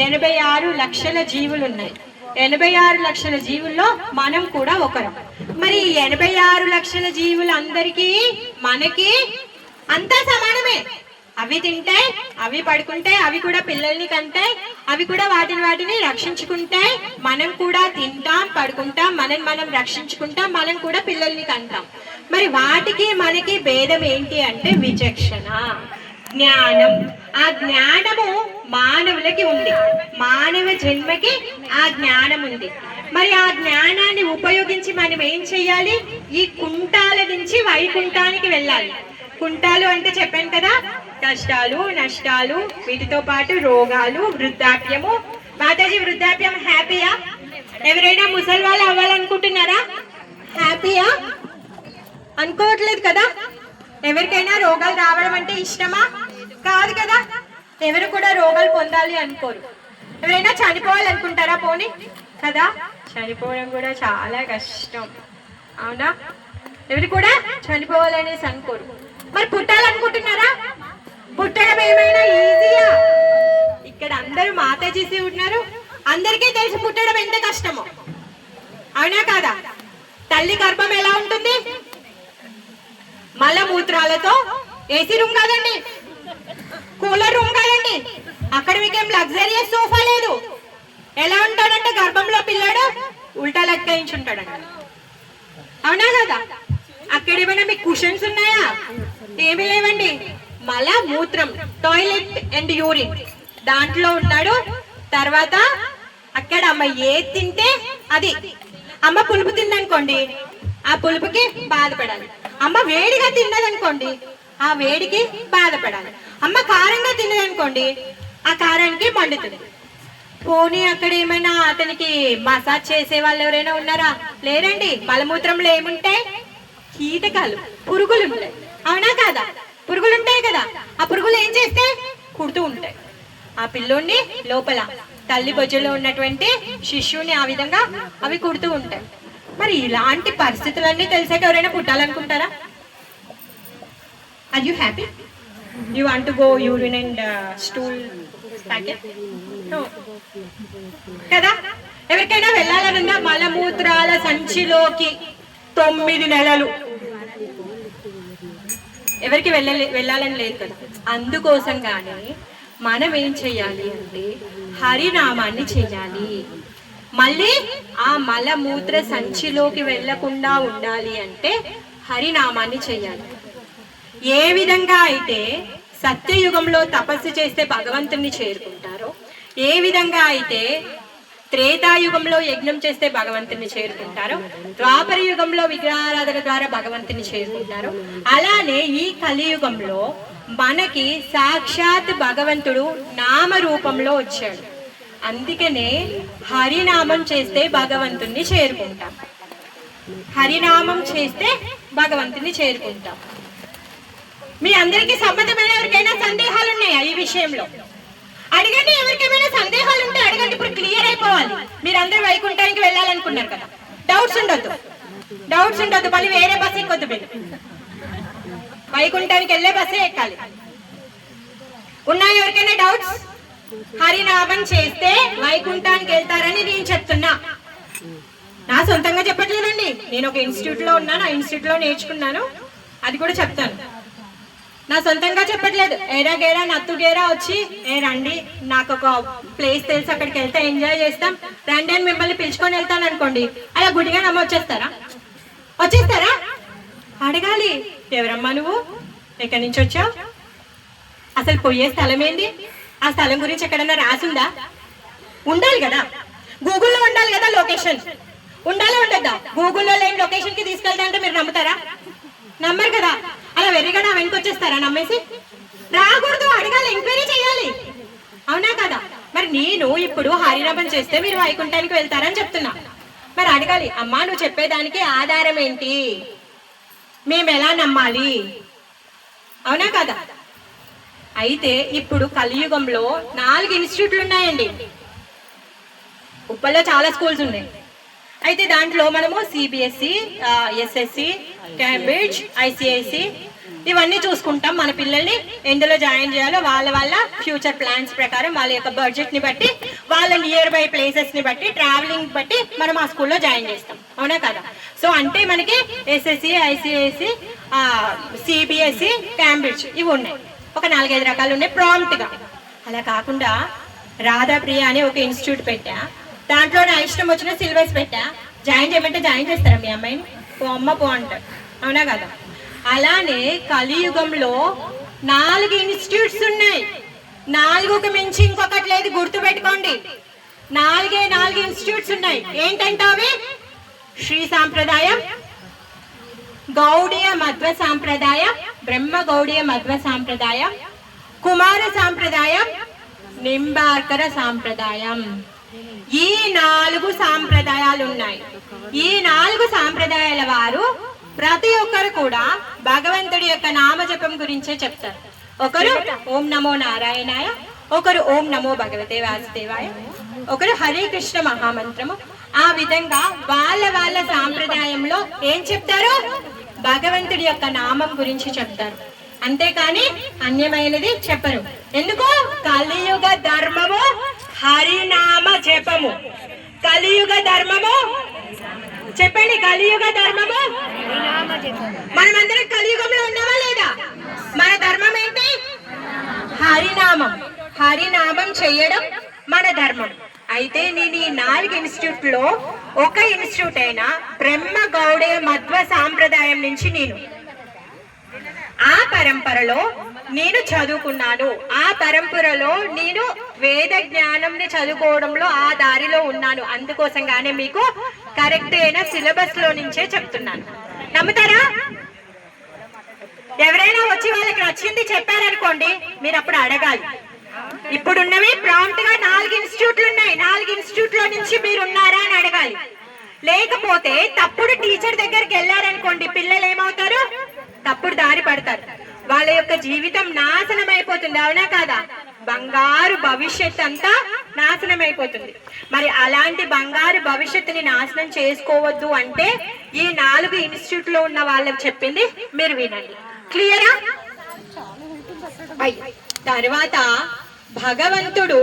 86 లక్షల జీవులు ఉన్నాయి. 86 లక్షల జీవుల్లో మనం కూడా ఒకరం. మరి 86 లక్షల జీవులందరికీ మనకి అంతా సమానమే. అవి తింటాయి, అవి పడుకుంటాయి, అవి కూడా పిల్లల్ని కంటాయి, అవి కూడా వాటిని రక్షించుకుంటాయి. మనం కూడా తింటాం, పడుకుంటాం, మనం రక్షించుకుంటాం, మనం కూడా పిల్లల్ని కంటాం. మరి వాటికి మనకి భేదం ఏంటి అంటే విచక్షణ, జ్ఞానం. ఆ జ్ఞానము మానవులకి ఉంది, మానవ జన్మకి ఆ జ్ఞానం ఉంది. మరి ఆ జ్ఞానాన్ని ఉపయోగించి మనం ఏం చెయ్యాలి? ఈ కుంటాల నుంచి వైకుంఠానికి వెళ్ళాలి. కుంటాలు అంటే చెప్పాను కదా, కష్టాలు, నష్టాలు, వీటితో పాటు రోగాలు, వృద్ధాప్యము. మాతాజీ, వృద్ధాప్యం హ్యాపీయా? ఎవరైనా ముసలి వాళ్ళు అవ్వాలనుకుంటున్నారా? హ్యాపీయా? అనుకోవట్లేదు కదా. ఎవరికైనా రోగాలు రావడం అంటే ఇష్టమా? కాదు కదా. ఎవరు కూడా రోగాలు పొందాలి అనుకోరు. ఎవరైనా చనిపోవాలనుకుంటారా? పోనీ కదా, చనిపోవడం కూడా చాలా కష్టం, అవునా? ఎవరు కూడా చనిపోవాలనేసి అనుకోరు. మరి పుట్టాలనుకుంటున్నారా? పుట్టడం ఏమైనా ఈజీయా? ఇక్కడ అందరూ మాతాజీసి ఉన్నారు, అందరికీ తెలిసి పుట్టడం ఎంత కష్టమో, అవునా కాదా? తల్లి గర్భం ఎలా ఉంటుంది? మలమూత్రాలతో. ఏసీ రూమ్ కాదండి, కూలర్ రూమ్ కాదండి, అక్కడ మీకేం లగ్జరియస్ సోఫా లేదు. ఎలా ఉంటాడంటే గర్భంలో పిల్లాడు ఉల్టా లెక్కించి ఉంటాడంట, అవునా కదా? అక్కడ ఏమైనా మీకు కుషన్స్ ఉన్నాయా? ఏమీ లేవండి. మల మూత్రం, టాయిలెట్ అండ్ యూరిన్ దాంట్లో ఉన్నాడు. తర్వాత అక్కడ అమ్మ ఏది తింటే అది. అమ్మ పులుపు తిందనుకోండి, ఆ పులుపుకి బాధపడాలి. అమ్మ వేడిగా తిన్నదనుకోండి, ఆ వేడికి బాధపడాలి. అమ్మ కారంగా తిన్నదనుకోండి, ఆ కారానికి మండుతుంది. పోనీ అక్కడ ఏమైనా అతనికి మసాజ్ చేసే వాళ్ళు ఎవరైనా ఉన్నారా? లేరండి. మలమూత్రంలో ఏముంటాయి? కీటకాలు, పురుగులు ఉంటాయి, అవునా కాదా? పురుగులు ఉంటాయి కదా, ఆ పురుగులు ఏం చేస్తే కుడుతూ ఉంటాయి ఆ పిల్లోని లోపల. తల్లి బొజ్జలో ఉన్నటువంటి శిశువుని ఆ విధంగా అవి కుడుతూ ఉంటాయి. మరి ఇలాంటి పరిస్థితులన్నీ తెలిసాక ఎవరైనా పుట్టాలనుకుంటారా? Are you happy? You want to go urine and stool packet? కదా. ఎవరికైనా వెళ్ళాలనుందా? మలమూత్రాల సంచిలోకి 9 నెలలు ఎవరికి వెళ్ళాలని లేదు కదా. అందుకోసంగానే మనం ఏం చెయ్యాలి అంటే హరినామాన్ని చెయ్యాలి. మళ్ళీ ఆ మలమూత్ర సంచిలోకి వెళ్లకుండా ఉండాలి అంటే హరినామాన్ని చెయ్యాలి. ఏ విధంగా అయితే సత్యయుగంలో తపస్సు చేస్తే భగవంతుని చేరుకుంటారో, ఏ విధంగా అయితే త్రేతాయుగంలో యజ్ఞం చేస్తే భగవంతుని చేరుకుంటారో, ద్వాపర యుగంలో విగ్రహారాధన ద్వారా భగవంతుని చేరుకుంటారో, అలానే ఈ కలియుగంలో మనకి సాక్షాత్ భగవంతుడు నామ రూపంలో వచ్చాడు. అందుకనే హరినామం చేస్తే భగవంతుని చేరుకుంటాం. హరినామం చేస్తే భగవంతుని చేరుకుంటాం. మీ అందరికీ సమ్మతమైన ఎవరికైనా సందేహాలు ఉన్నాయా ఈ విషయంలో? అడగండి. ఎవరికైనా సందేహాలు ఉంటే అడగండి. ఇప్పుడు క్లియర్ అయిపోవాలి. మీరందరూ వైకుంఠానికి వెళ్ళాలనుకున్నారు కదా, డౌట్స్ ఉండొద్దు. మళ్ళీ వేరే బస్సు ఎక్కొద్దు. మీరు వైకుంఠానికి వెళ్ళే బస్సే ఎక్కాలి. ఉన్నాయి ఎవరికైనా డౌట్స్? హరినామం చేస్తే వైకుంఠానికి వెళ్తారని నేను చెప్తున్నా. నా సొంతంగా చెప్పట్లేదండి. నేను ఒక ఇన్స్టిట్యూట్ లో ఉన్నాను, ఆ ఇన్స్టిట్యూట్ లో నేర్చుకున్నాను, అది కూడా చెప్తాను. నా సొంతంగా చెప్పట్లేదు. ఏరా గేరా నత్తు గేరా వచ్చి రండి, నాకు ఒక ప్లేస్ తెలుసు, అక్కడికి వెళ్తే ఎంజాయ్ చేస్తాం రండి అని మిమ్మల్ని పిలుచుకొని వెళ్తాను అనుకోండి, అలా గుడిగా వచ్చేస్తారా? అడగాలి. ఎవరమ్మా నువ్వు? ఎక్కడి నుంచి వచ్చావు? అసలు పోయే స్థలం ఏంది? ఆ స్థలం గురించి ఎక్కడన్నా రాసుందా? ఉండాలి కదా, గూగుల్లో ఉండాలి కదా లొకేషన్. ఉండాలా ఉండద్దా? గూగుల్లో లేని లొకేషన్ కి తీసుకెళ్తా అంటే మీరు నమ్ముతారా? నమ్మరు కదా. అలా వెర్రిగా నా వెనక్కి వచ్చేస్తారా నమ్మేసి? రాకూడదు, అడగాలి, ఎంక్వైరీ చేయాలి, అవునా కదా? మరి నేను ఇప్పుడు హరినామం చేస్తే మీరు వైకుంఠానికి వెళ్తారని చెప్తున్నా. మరి అడగాలి, అమ్మా నువ్వు చెప్పేదానికి ఆధారం ఏంటి? మేము ఎలా నమ్మాలి? అవునా కదా? అయితే ఇప్పుడు కలియుగంలో 4 ఇన్స్టిట్యూట్లు ఉన్నాయండి. ఉప్పల్లో చాలా స్కూల్స్ ఉన్నాయి. అయితే దాంట్లో మనము సిబిఎస్ఈ, ఎస్ఎస్సి, క్యాంబ్రిడ్జ్, ఐసిఐసి ఇవన్నీ చూసుకుంటాం. మన పిల్లల్ని ఎందులో జాయిన్ చేయాలో వాళ్ళ ఫ్యూచర్ ప్లాన్స్ ప్రకారం, వాళ్ళ యొక్క బడ్జెట్ని బట్టి, వాళ్ళ నియర్ బై ప్లేసెస్ని బట్టి, ట్రావెలింగ్ బట్టి మనం ఆ స్కూల్లో జాయిన్ చేస్తాం, అవునా కదా? సో అంటే మనకి ఎస్ఎస్సి, ఐసిఐసి, సిబిఎస్ఈ, క్యాంబ్రిడ్జ్ ఇవి ఉన్నాయి. ఒక 4-5 రకాలు ఉన్నాయి ప్రాంప్ట్గా. అలా కాకుండా రాధాప్రియ అని ఒక ఇన్స్టిట్యూట్ పెట్టా, దాంట్లో నా ఇష్టం వచ్చిన సిలబస్ పెట్టా. జాయిన్ చేయమంటే జాయిన్ చేస్తారా మీ అమ్మాయిని? పో అంటారు, అవునా కదా? అలానే కలియుగంలో 4 ఇన్స్టిట్యూట్స్ ఉన్నాయి. 4కు మించి ఇంకొకటి లేదు, గుర్తుపెట్టుకోండి. నాలుగు ఇన్స్టిట్యూట్స్ ఉన్నాయి. ఏంటంటే అవి శ్రీ సాంప్రదాయం, గౌడీయ మధ్వ సాంప్రదాయం, బ్రహ్మ గౌడీయ మధ్వ సాంప్రదాయం, కుమార సాంప్రదాయం, నింబార్కర సాంప్రదాయం. ఈ 4 సాంప్రదాయాలు ఉన్నాయి. ఈ 4 సాంప్రదాయాల వారు ప్రతి ఒక్కరు కూడా భగవంతుడి యొక్క నామజపం గురించే చెప్తారు. ఒకరు ఓం నమో నారాయణాయ, ఒకరు ఓం నమో భగవతే వాసుదేవాయ, ఒకరు హరే కృష్ణ మహామంత్రము. ఆ విధంగా వాళ్ళ సాంప్రదాయంలో ఏం చెప్తారు? భగవంతుడి యొక్క నామం గురించి చెప్తారు. అంతేకాని అన్యమైనది చెప్పరు. ఎందుకు? కలియుగ ధర్మము హరినామ జపము. కలియుగ ధర్మము చెప్పండి. కలియుగ ధర్మము, మనమందరం కలియుగంలో ఉన్నామా లేదా? మన ధర్మం ఏంటి? హరినామం. హరినామం చెయ్యడం మన ధర్మం. అయితే నేను ఈ 4 ఇన్స్టిట్యూట్ లో ఒక ఇన్స్టిట్యూట్ అయినా బ్రహ్మ గౌడీయ మధ్వ సాంప్రదాయం నుంచి నేను ఆ పరంపరలో నేను చదువుకున్నాను. ఆ పరంపరలో నేను వేద జ్ఞానంని చదువుకోవడంలో ఆ దారిలో ఉన్నాను. అందుకోసంగానే మీకు కరెక్ట్ అయిన సిలబస్ లో నుంచే చెప్తున్నాను. నమ్ముతారా? ఎవరైనా వచ్చి వాళ్ళకి నచ్చింది చెప్పారనుకోండి, మీరు అప్పుడు అడగాలి. ఇప్పుడున్నవి ప్రాంప్ట్ గా 4 ఇన్స్టిట్యూట్లు ఉన్నాయి. 4 ఇన్స్టిట్యూట్ లో నుంచి మీరు ఉన్నారా అని అడగాలి. లేకపోతే తప్పుడు టీచర్ దగ్గరికి వెళ్ళారనుకోండి, పిల్లలు ఏమవుతారు? తప్పుడు దారి పడతారు. వాళ్ళ యొక్క జీవితం నాశనం అయిపోతుంది. అవునా కాదా? బంగారు భవిష్యత్ అంతా నాశనం అయిపోతుంది. మరి అలాంటి బంగారు భవిష్యత్తుని నాశనం చేసుకోవద్దు అంటే ఈ 4 ఇన్స్టిట్యూట్ లో ఉన్న వాళ్ళకి చెప్పింది మీరు వినండి. క్లియరా? తర్వాత భగవంతుడు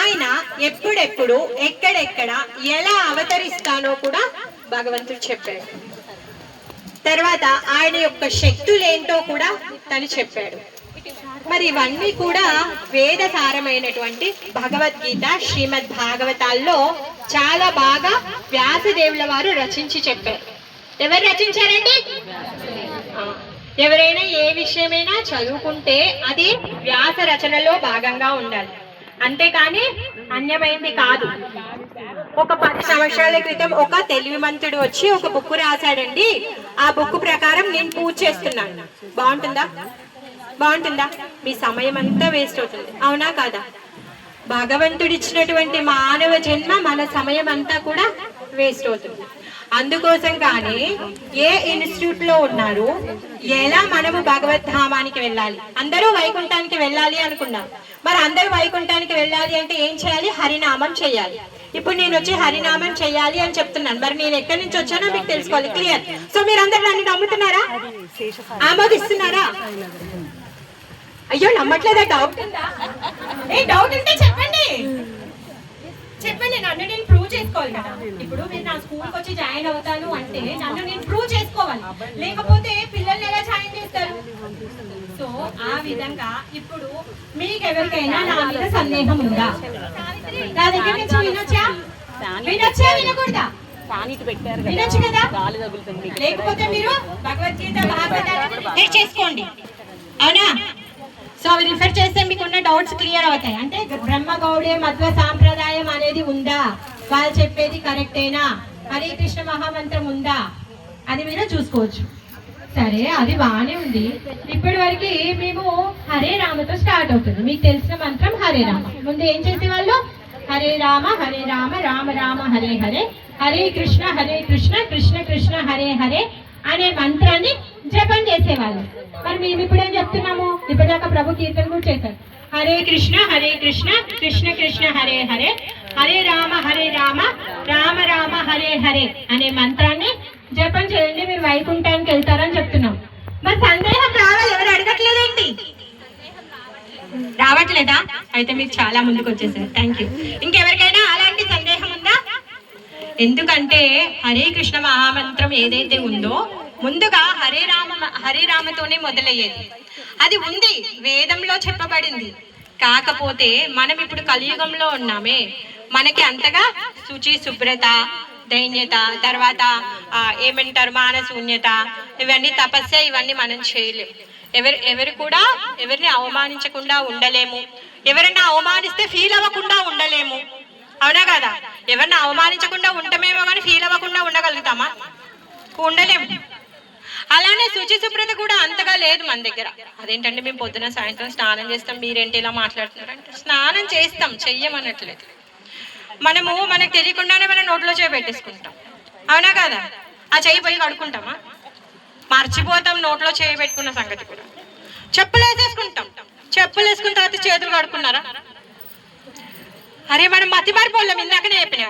ఆయన ఎప్పుడెప్పుడు ఎక్కడెక్కడ ఎలా అవతరిస్తానో కూడా భగవంతుడు చెప్పాడు. తర్వాత ఆయన యొక్క శక్తులేంటో కూడా తను చెప్పాడు. మరి ఇవన్నీ కూడా వేద సారమైనటువంటి భగవద్గీత, శ్రీమద్ భాగవతాల్లో చాలా బాగా వ్యాసదేవుల వారు రచించి చెప్పారు. ఎవరు రచించారండి? ఎవరైనా ఏ విషయమైనా చదువుకుంటే అది వ్యాస రచనలో భాగంగా ఉండాలి, అంతేకాని అన్యమైంది కాదు. ఒక 10 సంవత్సరాల క్రితం ఒక తెలివిమంతుడు వచ్చి ఒక బుక్ రాశాడండి. ఆ బుక్ ప్రకారం నేను పూజ చేస్తున్నాను. బాగుంటుందా? మీ సమయం అంతా వేస్ట్ అవుతుంది. అవునా కాదా? భగవంతుడు ఇచ్చినటువంటి మానవ జన్మ, మన సమయం అంతా కూడా వేస్ట్ అవుతుంది. అందుకోసం కానీ ఏ ఇన్స్టిట్యూట్ లో ఉన్నారు, ఎలా మనము భగవద్ధామానికి వెళ్ళాలి? అందరూ వైకుంఠానికి వెళ్ళాలి అనుకున్నారు. మరి అందరూ వైకుంఠానికి వెళ్ళాలి అంటే ఏం చేయాలి? హరినామం చేయాలి. ఇప్పుడు నేను వచ్చి హరినామం చేయాలి అని చెప్తున్నాను. మరి నేను ఎక్కడి నుంచి వచ్చానో మీకు తెలుసుకోవాలి. క్లియర్? సో మీరు అందరూ నన్ను నమ్ముతున్నారా? ఆమోదిస్తున్నారా? అయ్యో నమ్మట్లేదా? డౌట్ ఉందా? డౌట్ ఉంటే చెప్పండి. నన్ను నేను ప్రూవ్ చేసుకోవాలి కదా. ఇప్పుడు మీరు నా స్కూల్కి వచ్చి జాయిన్ అవుతాను అంటే నన్ను నేను ప్రూవ్ చేసుకోవాలి. లేకపోతే పిల్లల్ని ఎలా జాయిన్ చేస్తారు? సో ఆ విధంగా ఇప్పుడు మీకు ఎవరికైనా నా మీద సందేహం ఉందా? నా దగ్గర నుంచి వినొచ్చా వినకూడదా? వినొచ్చు కదా. లేకపోతే మీరు భగవద్గీత భాగవతాన్ని చేసుకోండి. అవునా? సో అవి రిఫర్ చేస్తే మీకున్న డౌట్స్ క్లియర్ అవుతాయి. అంటే బ్రహ్మ గౌడీయ మధ్వ సాంప్రదాయం అనేది ఉందా, వాళ్ళు చెప్పేది కరెక్టేనా, హరే కృష్ణ మహామంత్రం ఉందా, అది మీరు చూసుకోవచ్చు. సరే, అది బాగానే ఉంది. ఇప్పటి వరకు మేము హరే రామతో స్టార్ట్ అవుతుంది. మీకు తెలిసిన మంత్రం హరే రామ. ముందు ఏం చేసేవాళ్ళు? హరే రామ రామ రామ హరే హరే, హరే కృష్ణ కృష్ణ కృష్ణ హరే హరే అనే మంత్రాన్ని జపం చేసేవాళ్ళు. మరి మేము ఇప్పుడేం చెప్తున్నాము? ఇప్పటిదాకా ప్రభు కీర్తన కూడా చేశారు. హరే కృష్ణ కృష్ణ కృష్ణ హరే హరే, హరే రామ రామ రామ హరే హరే అనే మంత్రాన్ని జపం చేయండి, మీరు వైకుంఠానికి వెళ్తారని చెప్తున్నాం. మరి సందేహం రావాలి, ఎవరు అడగట్లేదేంటి? రావట్లేదా? అయితే మీరు చాలా ముందుకు వచ్చేసారు. Thank you. ఇంకెవరికైనా అలాంటి సందేహం ఉందా? ఎందుకంటే హరే కృష్ణ మహామంత్రం ఏదైతే ఉందో ముందుగా హరే రామతోనే మొదలయ్యేది. అది ఉంది, వేదంలో చెప్పబడింది. కాకపోతే మనం ఇప్పుడు కలియుగంలో ఉన్నామే, మనకి అంతగా శుచి శుభ్రత, దైన్యత, తర్వాత ఏమంటారు మానశూన్యత, ఇవన్నీ తపస్య, ఇవన్నీ మనం చేయలేము. ఎవరు కూడా ఎవరిని అవమానించకుండా ఉండలేము. ఎవరైనా అవమానిస్తే ఫీల్ అవ్వకుండా ఉండలేము. అవునా కదా? ఎవరిని అవమానించకుండా ఉండమేమో కానీ ఫీల్ అవ్వకుండా ఉండగలుగుతామా? ఉండలేము. అలానే శుచి శుభ్రత కూడా అంతగా లేదు మన దగ్గర. అదేంటంటే మేము పొద్దున సాయంత్రం స్నానం చేస్తాం, మీరేంటి ఇలా మాట్లాడుతున్నారు అంటే స్నానం చేస్తాం, చెయ్యమనట్లేదు. మనకు తెలియకుండానే మన నోట్లో చేయి పెట్టేసుకుంటాం. అవునా కదా? ఆ చెయ్యి పోయి కడుక్కుంటామా? మర్చిపోతాం నోట్లో చేయి పెట్టుకున్న సంగతి కూడా. చెప్పులు వేసేసుకుంటాం, చెప్పులు వేసుకున్న తర్వాత చేతులు కడుక్కున్నారా? అరే మనం మతి మరిపోలేం, ఇందాకనే చెప్పిన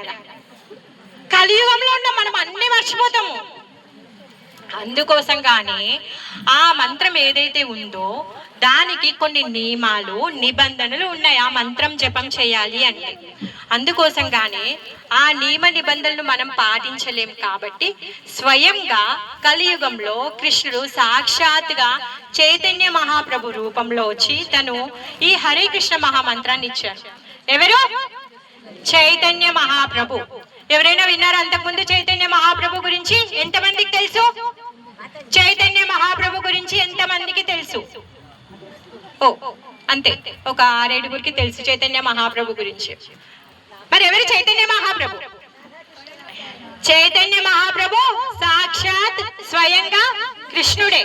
కలియుగంలో ఉన్న మనం అన్ని మర్చిపోతాము. అందుకోసంగానే ఆ మంత్రం ఏదైతే ఉందో దానికి కొన్ని నియమాలు నిబంధనలు ఉన్నాయి. ఆ మంత్రం జపం చేయాలి అంటే అందుకోసంగానే ఆ నియమ నిబంధనలు మనం పాటించలేం కాబట్టి స్వయంగా కలియుగంలో కృష్ణుడు సాక్షాత్తుగా చైతన్య మహాప్రభు రూపంలో వచ్చి తను ఈ హరే కృష్ణ మహామంత్రాన్ని ఇచ్చారు. ఎవరు? చైతన్య మహాప్రభు. ఎవరైనా విన్నారా అంతకుముందు చైతన్య మహాప్రభు గురించి? ఎంతమందికి తెలుసు? చైతన్య మహాప్రభు గురించి ఎంతమందికి తెలుసు? ఓ అంతే, ఒక 6-7గురికి తెలుసు చైతన్య మహాప్రభు గురించి. మరి ఎవరు చైతన్య మహాప్రభు? చైతన్య మహాప్రభు సాక్షాత్ స్వయంగా కృష్ణుడే.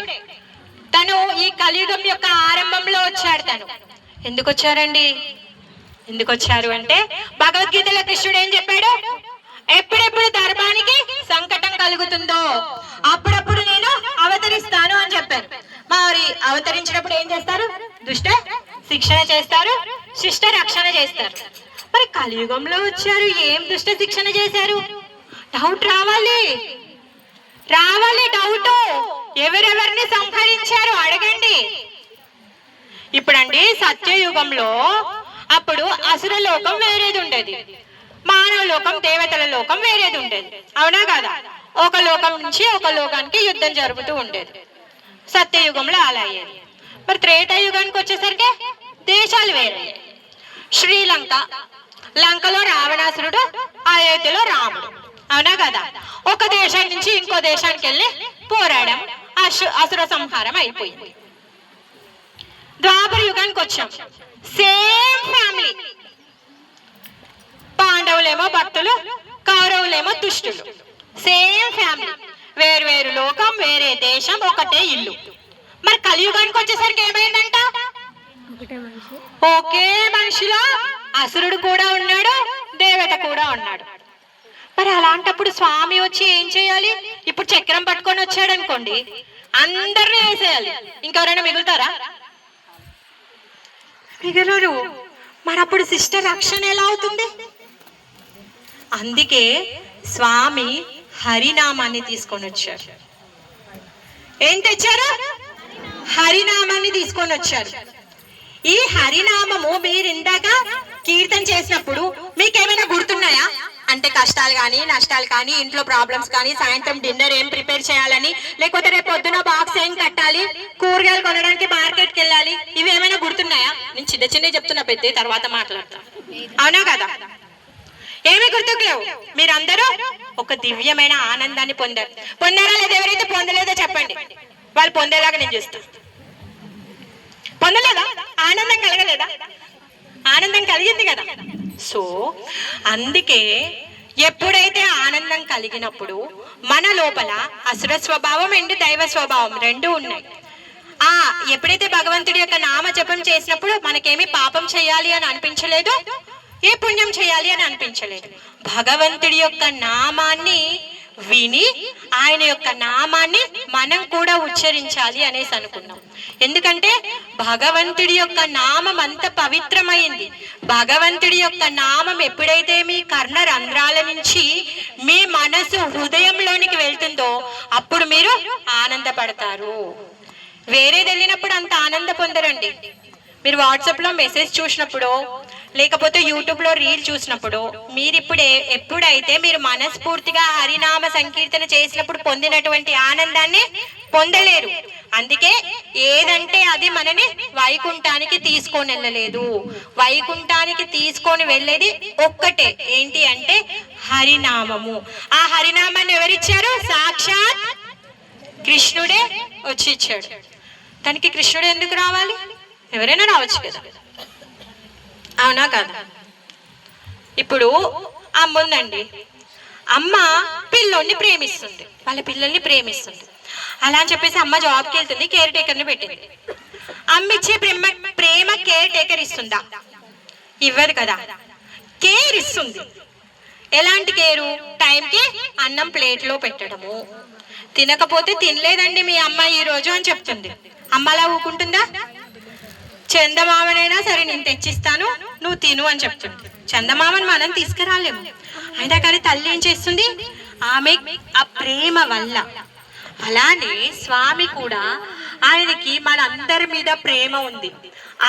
తను ఈ కలియుగం యొక్క ఆరంభంలో వచ్చాడు. తను ఎందుకు వచ్చారండి? ఎందుకు వచ్చారు అంటే భగవద్గీతలో కృష్ణుడు ఏం చెప్పాడు? ఎప్పుడెప్పుడు ధర్మానికి సంకటం కలుగుతుందో అప్పుడప్పుడు నేను అవతరిస్తాను అని చెప్పారు. మరి అవతరించినప్పుడు ఏం చేస్తారు? దుష్ట శిక్షణ చేస్తారు, శిష్ట రక్షణ చేస్తారు. మరి కలియుగంలో వచ్చారు, ఏం దుష్ట శిక్షణ చేశారు? డౌట్ రావాలి. డౌట్ ఎవరెవరిని సంహరించారు అడగండి. ఇప్పుడండి సత్యయుగంలో అప్పుడు అసుర లోకం వేరేది ఉండేది, మానవ లోకం దేవతల లోకం వేరేది ఉండేది. అవునా కదా? ఒక లోకం నుంచి ఒక లోకానికి యుద్ధం జరుగుతూ ఉండేది. సత్యయుగంలో అలా అయ్యేది. మరి త్రేతాయుగానికి వచ్చేసరికి దేశాలు వేరే. శ్రీలంక, లంకలో రావణాసురుడు, అయోధ్యలో రాముడు. అవునా కదా? ఒక దేశం నుంచి ఇంకో దేశానికి వెళ్ళి పోరాడం, అసుర సంహారం అయిపోయింది. ద్వాపర యుగానికి వచ్చాం, సేమ్ ఫ్యామిలీ. పాండవులేమో భక్తులు, కౌరవులేమో దుష్టులు. సేమ్ ఫ్యామిలీ, వేరు లోకం, వేరే దేశం, ఒకటే ఇల్లు. మరి కలియుగానికి వచ్చేసరికి ఏమైందంట? ఒకే మనిషిలో అసురుడు కూడా ఉన్నాడు, దేవత కూడా ఉన్నాడు. మరి అలాంటప్పుడు స్వామి వచ్చి ఏం చేయాలి? ఇప్పుడు చక్రం పట్టుకొని వచ్చాడు అనుకోండి, అందరినీ వేసేయాలి. ఇంకెవరైనా మిగులుతారా? మిగలరు. మరి అప్పుడు శిష్ట రక్షణ ఎలా అవుతుంది? అందుకే స్వామి హరినామాన్ని తీసుకొని వచ్చారు. ఏం తెచ్చారు? హరినామాన్ని తీసుకొని వచ్చారు. ఈ హరినామము మీరు ఇందాక కీర్తన చేసినప్పుడు మీకేమైనా గుర్తున్నాయా? అంటే కష్టాలు కానీ నష్టాలు కానీ, ఇంట్లో ప్రాబ్లమ్స్ కానీ, సాయంత్రం డిన్నర్ ఏం ప్రిపేర్ చేయాలని, లేకపోతే రేపు పొద్దున బాక్స్ ఏం కట్టాలి, కూరగాయలు కొనడానికి మార్కెట్కి వెళ్ళాలి, ఇవి ఏమైనా గుర్తున్నాయా? నేను చిన్న చెప్తున్నా, పెద్ద తర్వాత మాట్లాడతా. అవునా కదా? ఏమి గుర్తుకులేవు. మీరందరూ ఒక దివ్యమైన ఆనందాన్ని పొందారా లేదా? ఎవరైతే పొందలేదో చెప్పండి, వాళ్ళు పొందేలాగా నేను చూస్తాను. పొందలేదా? ఆనందం కలగలేదా? ఆనందం కలిగింది కదా. సో అందుకే ఎప్పుడైతే ఆనందం కలిగినప్పుడు మన లోపల అసుర స్వభావం అండ్ దైవ స్వభావం రెండు ఉన్నాయి. ఎప్పుడైతే భగవంతుడి యొక్క నామ జపం చేసినప్పుడు మనకేమి పాపం చేయాలి అని అనిపించలేదు, ఏ పుణ్యం చేయాలి అని అనిపించలేదు. భగవంతుడి యొక్క నామాన్ని విని ఆయన యొక్క నామాన్ని మనం కూడా ఉచ్చరించాలి అనేసి అనుకున్నాం. ఎందుకంటే భగవంతుడి యొక్క నామం అంత పవిత్రమైంది. భగవంతుడి యొక్క నామం ఎప్పుడైతే మీ కర్ణ రంధ్రాల నుంచి మీ మనసు హృదయంలోనికి వెళ్తుందో అప్పుడు మీరు ఆనందపడతారు. వేరేది వెళ్ళినప్పుడు అంత ఆనంద పొందరండి. మీరు వాట్సాప్లో మెసేజ్ చూసినప్పుడు, లేకపోతే యూట్యూబ్లో రీల్ చూసినప్పుడు, మీరు ఎప్పుడైతే మీరు మనస్ఫూర్తిగా హరినామ సంకీర్తన చేసినప్పుడు పొందినటువంటి ఆనందాన్ని పొందలేరు. అందుకే ఏదంటే అది మనని వైకుంఠానికి తీసుకొని వెళ్ళలేదు. వైకుంఠానికి తీసుకొని వెళ్ళేది ఒక్కటే, ఏంటి అంటే హరినామము. ఆ హరినామాన్ని ఎవరిచ్చారు? సాక్షాత్ కృష్ణుడే వచ్చి ఇచ్చాడు. తనకి కృష్ణుడు ఎందుకు రావాలి? ఎవరైనా రావచ్చు కదా. అవునా కదా? ఇప్పుడు అమ్మ ఉందండి, అమ్మ పిల్లోని ప్రేమిస్తుంది, వాళ్ళ పిల్లల్ని ప్రేమిస్తుంది. అలా అని చెప్పేసి అమ్మ జాబ్కి వెళ్తుంది, కేర్ టేకర్ని పెట్టింది. అమ్మ ఇచ్చే ప్రేమ కేర్ టేకర్ ఇస్తుందా? ఇవ్వదు కదా. కేర్ ఇస్తుంది. ఎలాంటి కేరు? టైంకి అన్నం ప్లేట్లో పెట్టడము, తినకపోతే తినలేదండి మీ అమ్మ ఈరోజు అని చెప్తుంది. అమ్మ అలా ఊకుంటుందా? చందమామనైనా సరే నేను తెచ్చిస్తాను, నువ్వు తిను అని చెప్తుంది. చందమామని మనం తీసుకురాలేము, అయినా కానీ తల్లి ఏం చేస్తుంది? ఆమె ఆ ప్రేమ వల్ల. అలానే స్వామి కూడా, ఆయనకి మనందరి మీద ప్రేమ ఉంది,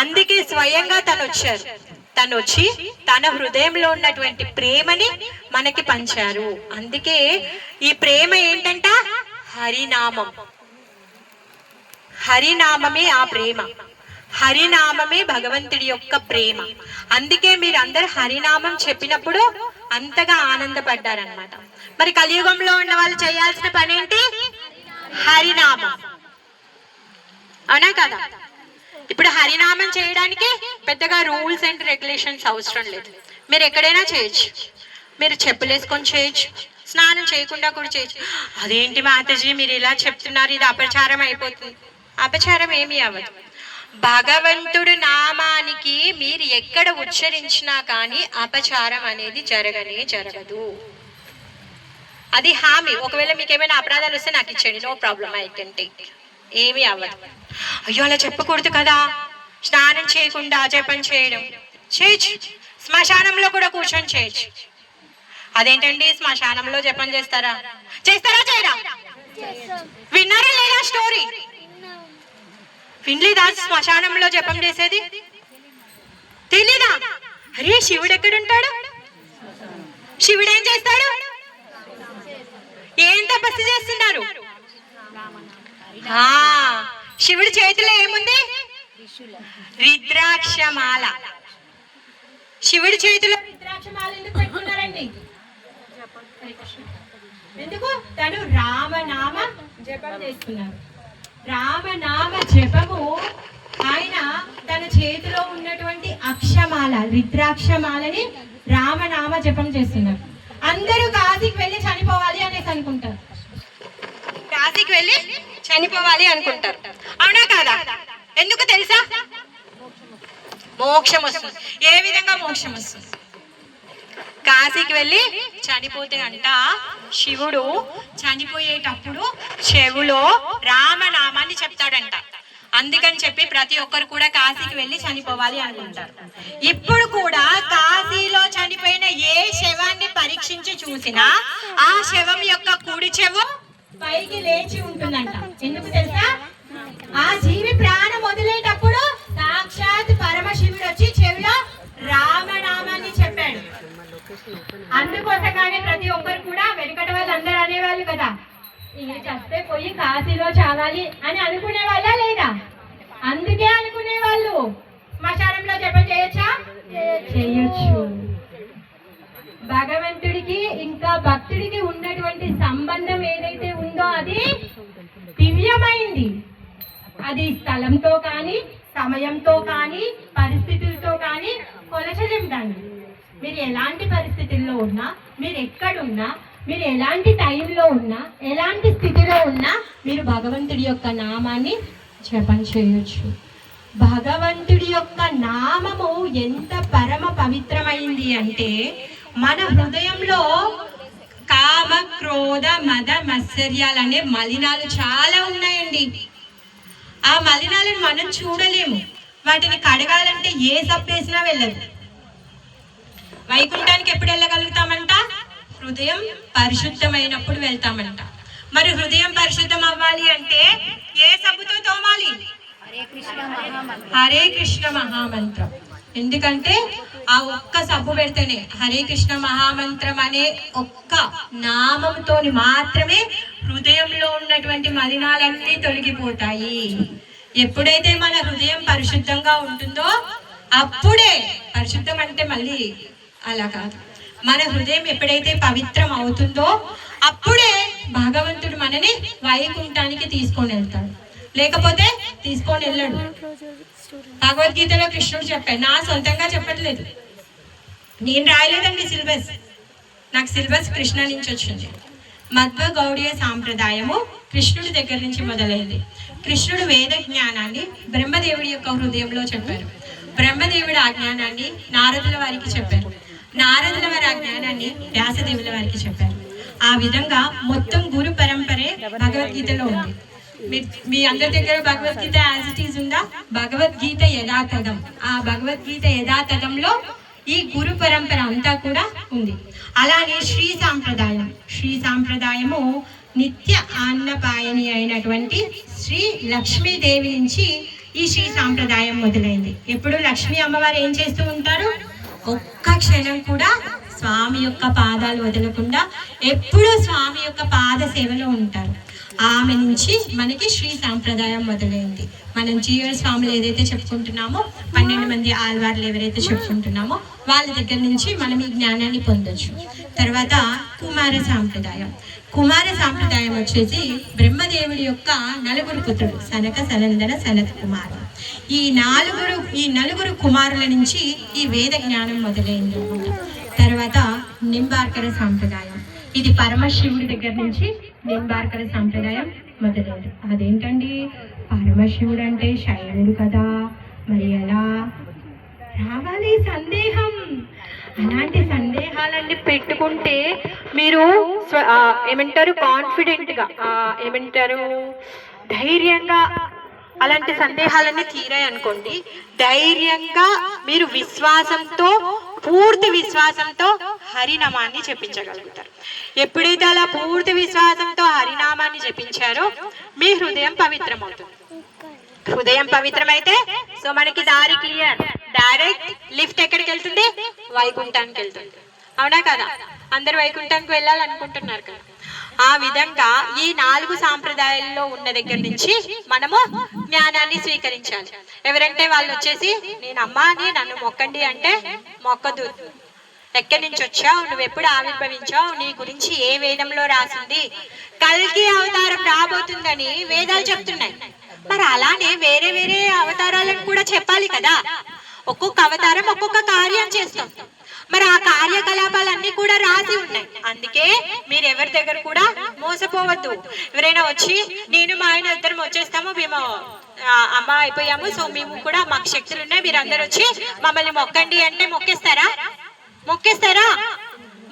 అందుకే స్వయంగా తను వచ్చి తన హృదయంలో ఉన్నటువంటి ప్రేమని మనకి పంచారు. అందుకే ఈ ప్రేమ ఏంటంట? హరినామం. హరినామమే ఆ ప్రేమ, హరినామమే భగవంతుడి యొక్క ప్రేమ. అందుకే మీరు అందరు హరినామం చెప్పినప్పుడు అంతగా ఆనందపడ్డారనమాట. మరి కలియుగంలో ఉన్న వాళ్ళు చేయాల్సిన పని ఏంటి? హరినామం, అవునా కదా? ఇప్పుడు హరినామం చేయడానికి పెద్దగా రూల్స్ అండ్ రెగ్యులేషన్స్ అవసరం లేదు. మీరు ఎక్కడైనా చేయొచ్చు, మీరు చెప్పులు వేసుకొని చేయొచ్చు, స్నానం చేయకుండా కూడా చేయొచ్చు. అదేంటి మాతాజీ మీరు ఇలా చెప్తున్నారు, ఇది అపచారం అయిపోతుంది. అపచారం ఏమీ అవ్వదు. భగవంతుడు నామానికి మీరు ఎక్కడ ఉచ్చరించినా కానీ అపచారం అనేది జరగదు. అది హామీ. ఒకవేళ మీకు ఏమైనా అపరాధాలు వస్తే నాకు ఇచ్చేయండి, no problem, I can take. ఏమీ అవ్వదు. అయ్యో అలా చెప్పకూడదు కదా, స్నానం చేయకుండా జపం చేయడం చేయొచ్చు, శ్మశానంలో కూడా కూర్చొని చేయొచ్చు. అదేంటండి శ్మశానంలో జపం చేస్తారా చేయరా? విన్నారా లేదా స్టోరీ? వినలేదా శ్మశానంలో జపం చేసేది? తెలీదా? అరే శివుడు ఎక్కడుంటాడు? శివుడు ఏం చేస్తాడు? ఏం తపస్సు చేస్తున్నారు? శివుడి చేతిలో ఏముంది? రుద్రాక్షమాల. శివుడి చేతిలో రుద్రాక్షమాల ఎందుకు పెట్టుకున్నారండి? ఎందుకు? తను రామనామ జపం చేస్తున్నారు. రామనామ జపము ఆయన తన చేతిలో ఉన్నటువంటి అక్షమాల, రుద్రాక్షమాలని రామనామ జపం చేస్తున్నారు. అందరూ కాశీకి వెళ్ళి చనిపోవాలి అనేసి అనుకుంటారు, కాశీకి వెళ్ళి చనిపోవాలి అనుకుంటారు, అవునా కాదా? ఎందుకు తెలుసా? మోక్షం వస్తుంది. ఏ విధంగా మోక్షం వస్తుంది? కాశీకి వెళ్ళి చనిపోతే అంట శివుడు చనిపోయేటప్పుడు చెవులో రామనామాన్ని చెప్తాడంట. అందుకని చెప్పి ప్రతి ఒక్కరు కూడా కాశీకి వెళ్ళి చనిపోవాలి అనుకుంటారు. ఇప్పుడు కూడా కాశీలో చనిపోయిన ఏ శవాన్ని పరీక్షించి చూసినా ఆ శవం యొక్క కుడి చెవు పైకి లేచి ఉంటుందంట. ఎందుకు తెలుసా? ఆ జీవి ప్రాణం వదిలేటప్పుడు సాక్షాత్ పరమశివుడు వచ్చి చెవిలో రామనామాన్ని చెప్పాడు. అందుకోసంగానే ప్రతి ఒక్కరు కూడా వెనుకట వాళ్ళు అందరూ అనేవాళ్ళు కదా, ఇది చస్తే పోయి కాశీలో చావాలి అని అనుకునే వాళ్ళ లేదా? అందుకే అనుకునే వాళ్ళు శ్మశానంలో జపం చేయొచ్చా? చేయొచ్చు. భగవంతుడికి ఇంకా భక్తుడికి ఉన్నటువంటి సంబంధం ఏదైతే ఉందో అది దివ్యమైంది. అది స్థలంతో కానీ, సమయంతో కానీ, పరిస్థితులతో కానీ కొలచలేం దాన్ని. మీరు ఎలాంటి పరిస్థితుల్లో ఉన్నా, మీరు ఎక్కడున్నా, మీరు ఎలాంటి టైంలో ఉన్నా, ఎలాంటి స్థితిలో ఉన్నా మీరు భగవంతుడి యొక్క నామాన్ని జపం చేయొచ్చు. భగవంతుడి యొక్క నామము ఎంత పరమ పవిత్రమైంది అంటే మన హృదయంలో కామ, క్రోధ, మద, మత్సర్యాలనే మలినాలు చాలా ఉన్నాయండి. ఆ మలినాలను మనం చూడలేము. వాటిని కడగాలంటే ఏ సబ్బేసినా వెళ్ళదు. వైకుంఠానికి ఎప్పుడు వెళ్ళగలుగుతామంట? హృదయం పరిశుద్ధమైనప్పుడు వెళ్తామంట. మరి హృదయం పరిశుద్ధం అవ్వాలి అంటే ఏ సబ్బుతో తోమాలి? హరే కృష్ణ మహామంత్రం. ఎందుకంటే ఆ ఒక్క సబ్బు పెడితేనే, హరే కృష్ణ మహామంత్రం అనే ఒక్క నామంతో మాత్రమే హృదయంలో ఉన్నటువంటి మలినాలన్నీ తొలగిపోతాయి. ఎప్పుడైతే మన హృదయం పరిశుద్ధంగా ఉంటుందో అప్పుడే, పరిశుద్ధం అంటే మళ్ళీ అలా కాదు, మన హృదయం ఎప్పుడైతే పవిత్రం అవుతుందో అప్పుడే భగవంతుడు మనని వైకుంఠానికి తీసుకొని వెళ్తాడు. లేకపోతే తీసుకొని వెళ్ళాడు. భగవద్గీతలో కృష్ణుడు చెప్పాడు, నా సొంతంగా చెప్పట్లేదు, నేను రాయలేదండి సిలబస్, నాకు సిలబస్ కృష్ణ నుంచి వచ్చింది. మధ్వ గౌడీయ సాంప్రదాయము కృష్ణుడి దగ్గర నుంచి మొదలైంది. కృష్ణుడు వేద జ్ఞానాన్ని బ్రహ్మదేవుడి యొక్క హృదయంలో చెప్పారు. బ్రహ్మదేవుడు ఆ జ్ఞానాన్ని నారదుల వారికి చెప్పారు. నారదుల వారి ఆ జ్ఞానాన్ని వ్యాసదేవుల వారికి చెప్పారు. ఆ విధంగా మొత్తం గురు పరంపరే భగవద్గీతలో ఉంది. మీ అందరి దగ్గర భగవద్గీత యాజ్ ఇట్ ఈజ్ ఉందా? భగవద్గీత యథాతథం. ఆ భగవద్గీత యథాతథంలో ఈ గురు పరంపర అంతా కూడా ఉంది. అలానే శ్రీ సాంప్రదాయము నిత్య అన్నపాయని అయినటువంటి శ్రీ లక్ష్మీదేవి నుంచి ఈ శ్రీ సాంప్రదాయం మొదలైంది. ఎప్పుడు లక్ష్మీ అమ్మవారు ఏం చేస్తూ ఉంటారు? ఒక్క క్షణం కూడా స్వామి యొక్క పాదాలు వదలకుండా ఎప్పుడూ స్వామి యొక్క పాద సేవలో ఉంటారు. ఆమె నుంచి మనకి శ్రీ సాంప్రదాయం మొదలైంది. మనం జీవన స్వాములు ఏదైతే చెప్పుకుంటున్నామో, 12 మంది ఆళ్వార్లు ఎవరైతే చెప్పుకుంటున్నామో వాళ్ళ దగ్గర నుంచి మనం ఈ జ్ఞానాన్ని పొందొచ్చు. తర్వాత కుమార సాంప్రదాయం వచ్చేసి బ్రహ్మదేవుడి యొక్క 4 పుత్రులు సనక, సనందన, సనత్ కుమారు. ఈ నలుగురు కుమారుల నుంచి ఈ వేద జ్ఞానం మొదలైంది అనమాట. తర్వాత నింబార్కర సాంప్రదాయం, ఇది పరమశివుడి దగ్గర నుంచి నింబార్కర సాంప్రదాయం మొదలైంది. అదేంటండి, పరమశివుడు అంటే శైవుడు కదా, మరి ఎలా రావాలి సందేహం? అలాంటి సందేహాలన్నీ పెట్టుకుంటే మీరు ఏమంటారు, కాన్ఫిడెంట్గా ధైర్యంగా అలాంటి సందేహాలన్నీ తీరాయి అనుకోండి. ధైర్యంగా మీరు పూర్తి విశ్వాసంతో హరినామాన్ని జపించగలుగుతారు. ఎప్పుడైతే అలా పూర్తి విశ్వాసంతో హరినామాన్ని జపించారో మీ హృదయం పవిత్రమవుతుంది. హృదయం పవిత్రమైతే సో మనకి దారి క్లియర్. డైరెక్ట్ లిఫ్ట్ ఎక్కడికి వెళ్తుంది? వైకుంఠానికి వెళ్తుంది. అవునా కదా? అందరు వైకుంఠానికి వెళ్ళాలనుకుంటున్నారు కదా. ఆ విధంగా ఈ 4 సాంప్రదాయాల్లో ఉన్న దగ్గర నుంచి మనము జ్ఞానాన్ని స్వీకరించాలి. ఎవరంటే వాళ్ళు వచ్చేసి, నేను అమ్మా అని నన్ను మొక్కండి అంటే మొక్కదు. ఎక్కడి నుంచి వచ్చావు, నువ్వు ఎప్పుడు ఆవిర్భవించావు, నీ గురించి ఏ వేదంలో రాసింది, కల్కి అవతారం రాబోతుందని వేదాలు చెప్తున్నాయి. మరి అలానే వేరే వేరే అవతారాలను కూడా చెప్పాలి కదా. ఒక్కొక్క అవతారం ఒక్కొక్క కార్యం చేస్తాం. మరి ఆ కార్యకలాపాలన్నీ కూడా రాసి ఉన్నాయి. అందుకే మీరు ఎవరి దగ్గర కూడా మోసపోవద్దు. ఎవరైనా వచ్చి నేను మా ఆయన ఇద్దరం వచ్చేస్తాము, మేము అమ్మ అయిపోయాము, సో మేము కూడా మాకు శక్తులు ఉన్నాయి, మీరు అందరు వచ్చి మమ్మల్ని మొక్కండి అంటే మొక్కేస్తారా?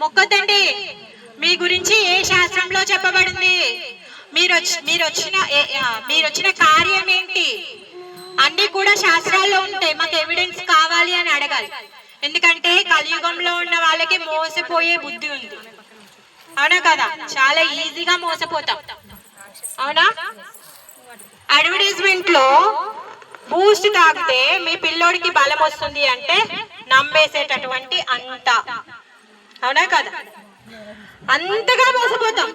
మొక్కొద్దండి. మీ గురించి ఏ శాస్త్రంలో చెప్పబడింది? మీరు వచ్చిన కార్యం ఏంటి? అన్ని కూడా శాస్త్రాల్లో ఉంటాయి. మాకు ఎవిడెన్స్ కావాలి అని అడగాలి. ఎందుకంటే కలియుగంలో ఉన్న వాళ్ళకి మోసపోయే బుద్ధి ఉంది. అవునా కదా? చాలా ఈజీగా మోసపోతాం. అవునా? అడ్వర్టైజ్మెంట్ లో బూస్ట్ తాగితే మీ పిల్లోడికి బలం వస్తుంది అంటే నమ్మేసేటటువంటి అంత. అవునా కదా? అంతగా మోసపోతాం.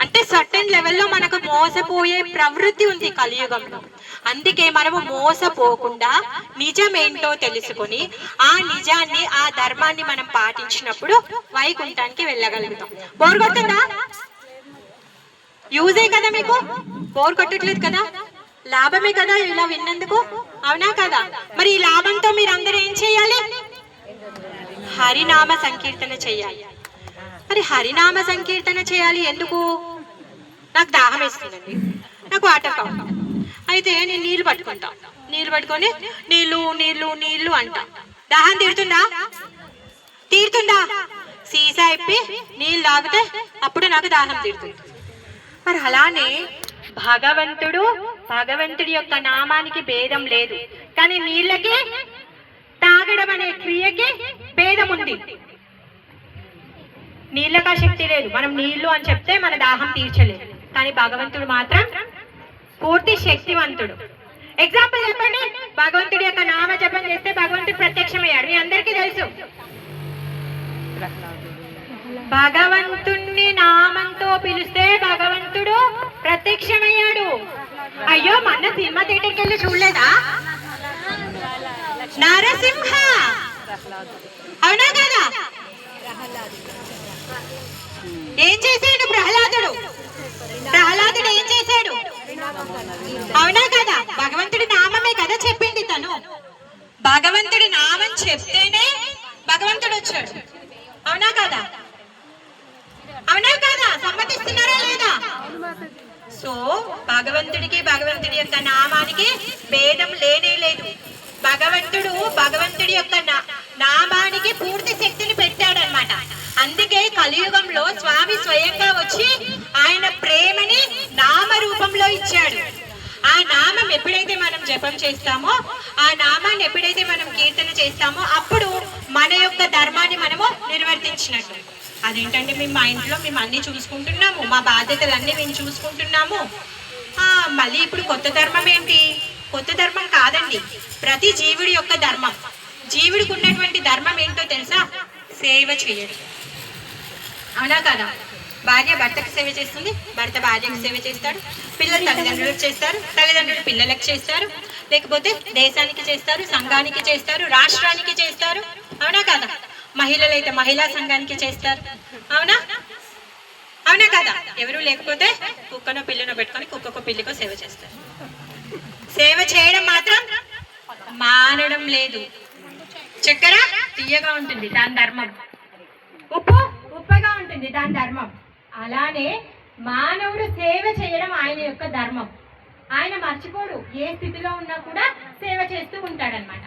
అంటే సర్టెన్ లెవెల్లో మనకు మోసపోయే ప్రవృత్తి ఉంది కలియుగంలో. అందుకే మనము మోసపోకుండా నిజమేంటో తెలుసుకొని ఆ నిజాన్ని, ఆ ధర్మాన్ని మనం పాటించినప్పుడు వైకుంఠానికి వెళ్ళగలుగుతాం. బోర్ కొట్టిందా? యూజే కదా మీకు? బోర్ కొట్టట్లేదు కదా? లాభమే కదా ఇలా విన్నందుకు. అవునా కదా? మరి ఈ లాభంతో మీరు అందరూ ఏం చేయాలి? హరినామ సంకీర్తన చేయాలి. మరి హరినామ సంకీర్తన చేయాలి ఎందుకు? నాకు దాహం వేస్తుందండి, నాకు వాటర్ కావాలి. అయితే నేను నీళ్లు పట్టుకుంటా. నీళ్లు పట్టుకొని నీళ్లు నీళ్లు నీళ్లు అంటా. దాహం తీరుతుందా? సీసా ఇప్పి నీళ్ళు తాగితే అప్పుడు నాకు దాహం తీరుతుంది. మరి అలానే భగవంతుడి యొక్క నామానికి భేదం లేదు, కానీ నీళ్ళకి, తాగడం అనే క్రియకి భేదం ఉంది. నీళ్ళకి శక్తి లేదు. మనం నీళ్లు అని చెప్తే మన దాహం తీర్చలేదు, కానీ భగవంతుడు మాత్రం పూర్తి శక్తివంతుడు. ఎగ్జాంపుల్ చెప్పండి. భగవంతుడి యొక్క నామ జపం చేస్తే భగవంతుడు ప్రత్యక్షమయ్యాడు, మీ అందరికీ తెలుసు. భగవంతుణ్ణి నామంతో పిలిస్తే భగవంతుడు ప్రత్యక్షమయ్యాడు. అయ్యో, మన సినిమా థియేటర్కి వెళ్ళి చూడలేదా? నరసింహ. అవునా కదా? ఏం చేశాడు ప్రహ్లాదుడు? ఏం చేశాడు? అవునా కదా? భగవంతుడి నామమే కదా చెప్పింది తను. భగవంతుడి నామం చెప్తేనే భగవంతుడు వచ్చాడు. అవునా కదా? అవునా కదా? సమ్మతిస్తున్నారా లేదా? సో భగవంతుడికి భగవంతుడి యొక్క నామానికి భేదం లేనే లేదు. భగవంతుడి యొక్క నామానికి పూర్తి శక్తిని పెట్టాడనమాట. అందుకే కలియుగంలో స్వామి స్వయంగా వచ్చి ఆయన ప్రేమని నామ రూపంలో ఇచ్చాడు. ఆ నామం ఎప్పుడైతే మనం జపం చేస్తామో, ఆ నామాన్ని ఎప్పుడైతే మనం కీర్తన చేస్తామో, అప్పుడు మన యొక్క ధర్మాన్ని మనము నిర్వర్తించినట్టు. అదేంటంటే మేము మా ఇంట్లో మేము అన్ని చూసుకుంటున్నాము, మా బాధ్యతలన్నీ మేము చూసుకుంటున్నాము, మళ్ళీ ఇప్పుడు కొత్త ధర్మం ఏంటి? కొత్త ధర్మం కాదండి, ప్రతి జీవుడి యొక్క ధర్మం. జీవుడికి ఉన్నటువంటి ధర్మం ఏంటో తెలుసా? సేవ చేయడం. అవునా కదా? భార్య భర్తకు సేవ చేస్తుంది, భర్త భార్యకు సేవ చేస్తాడు, పిల్లలు తల్లిదండ్రులకు చేస్తారు, తల్లిదండ్రులు పిల్లలకు చేస్తారు, లేకపోతే దేశానికి చేస్తారు, సంఘానికి చేస్తారు, రాష్ట్రానికి చేస్తారు. అవునా కదా? మహిళలు అయితే మహిళా సంఘానికి చేస్తారు. అవునా? అవునా కదా? ఎవరు లేకపోతే కుక్కనో పిల్లనో పెట్టుకొని కుక్కకో పిల్లికో సేవ చేస్తారు. సేవ చేయడం మాత్రం మానడం లేదు. చక్కెర తీయగా ఉంటుంది, దాని ధర్మం. ఉప్పు ఉప్పగా ఉంటుంది, దాని ధర్మం. అలానే మానవుడు సేవ చేయడం ఆయన యొక్క ధర్మం. ఆయన మర్చిపోడు, ఏ స్థితిలో ఉన్నా కూడా సేవ చేస్తూ ఉంటాడనమాట.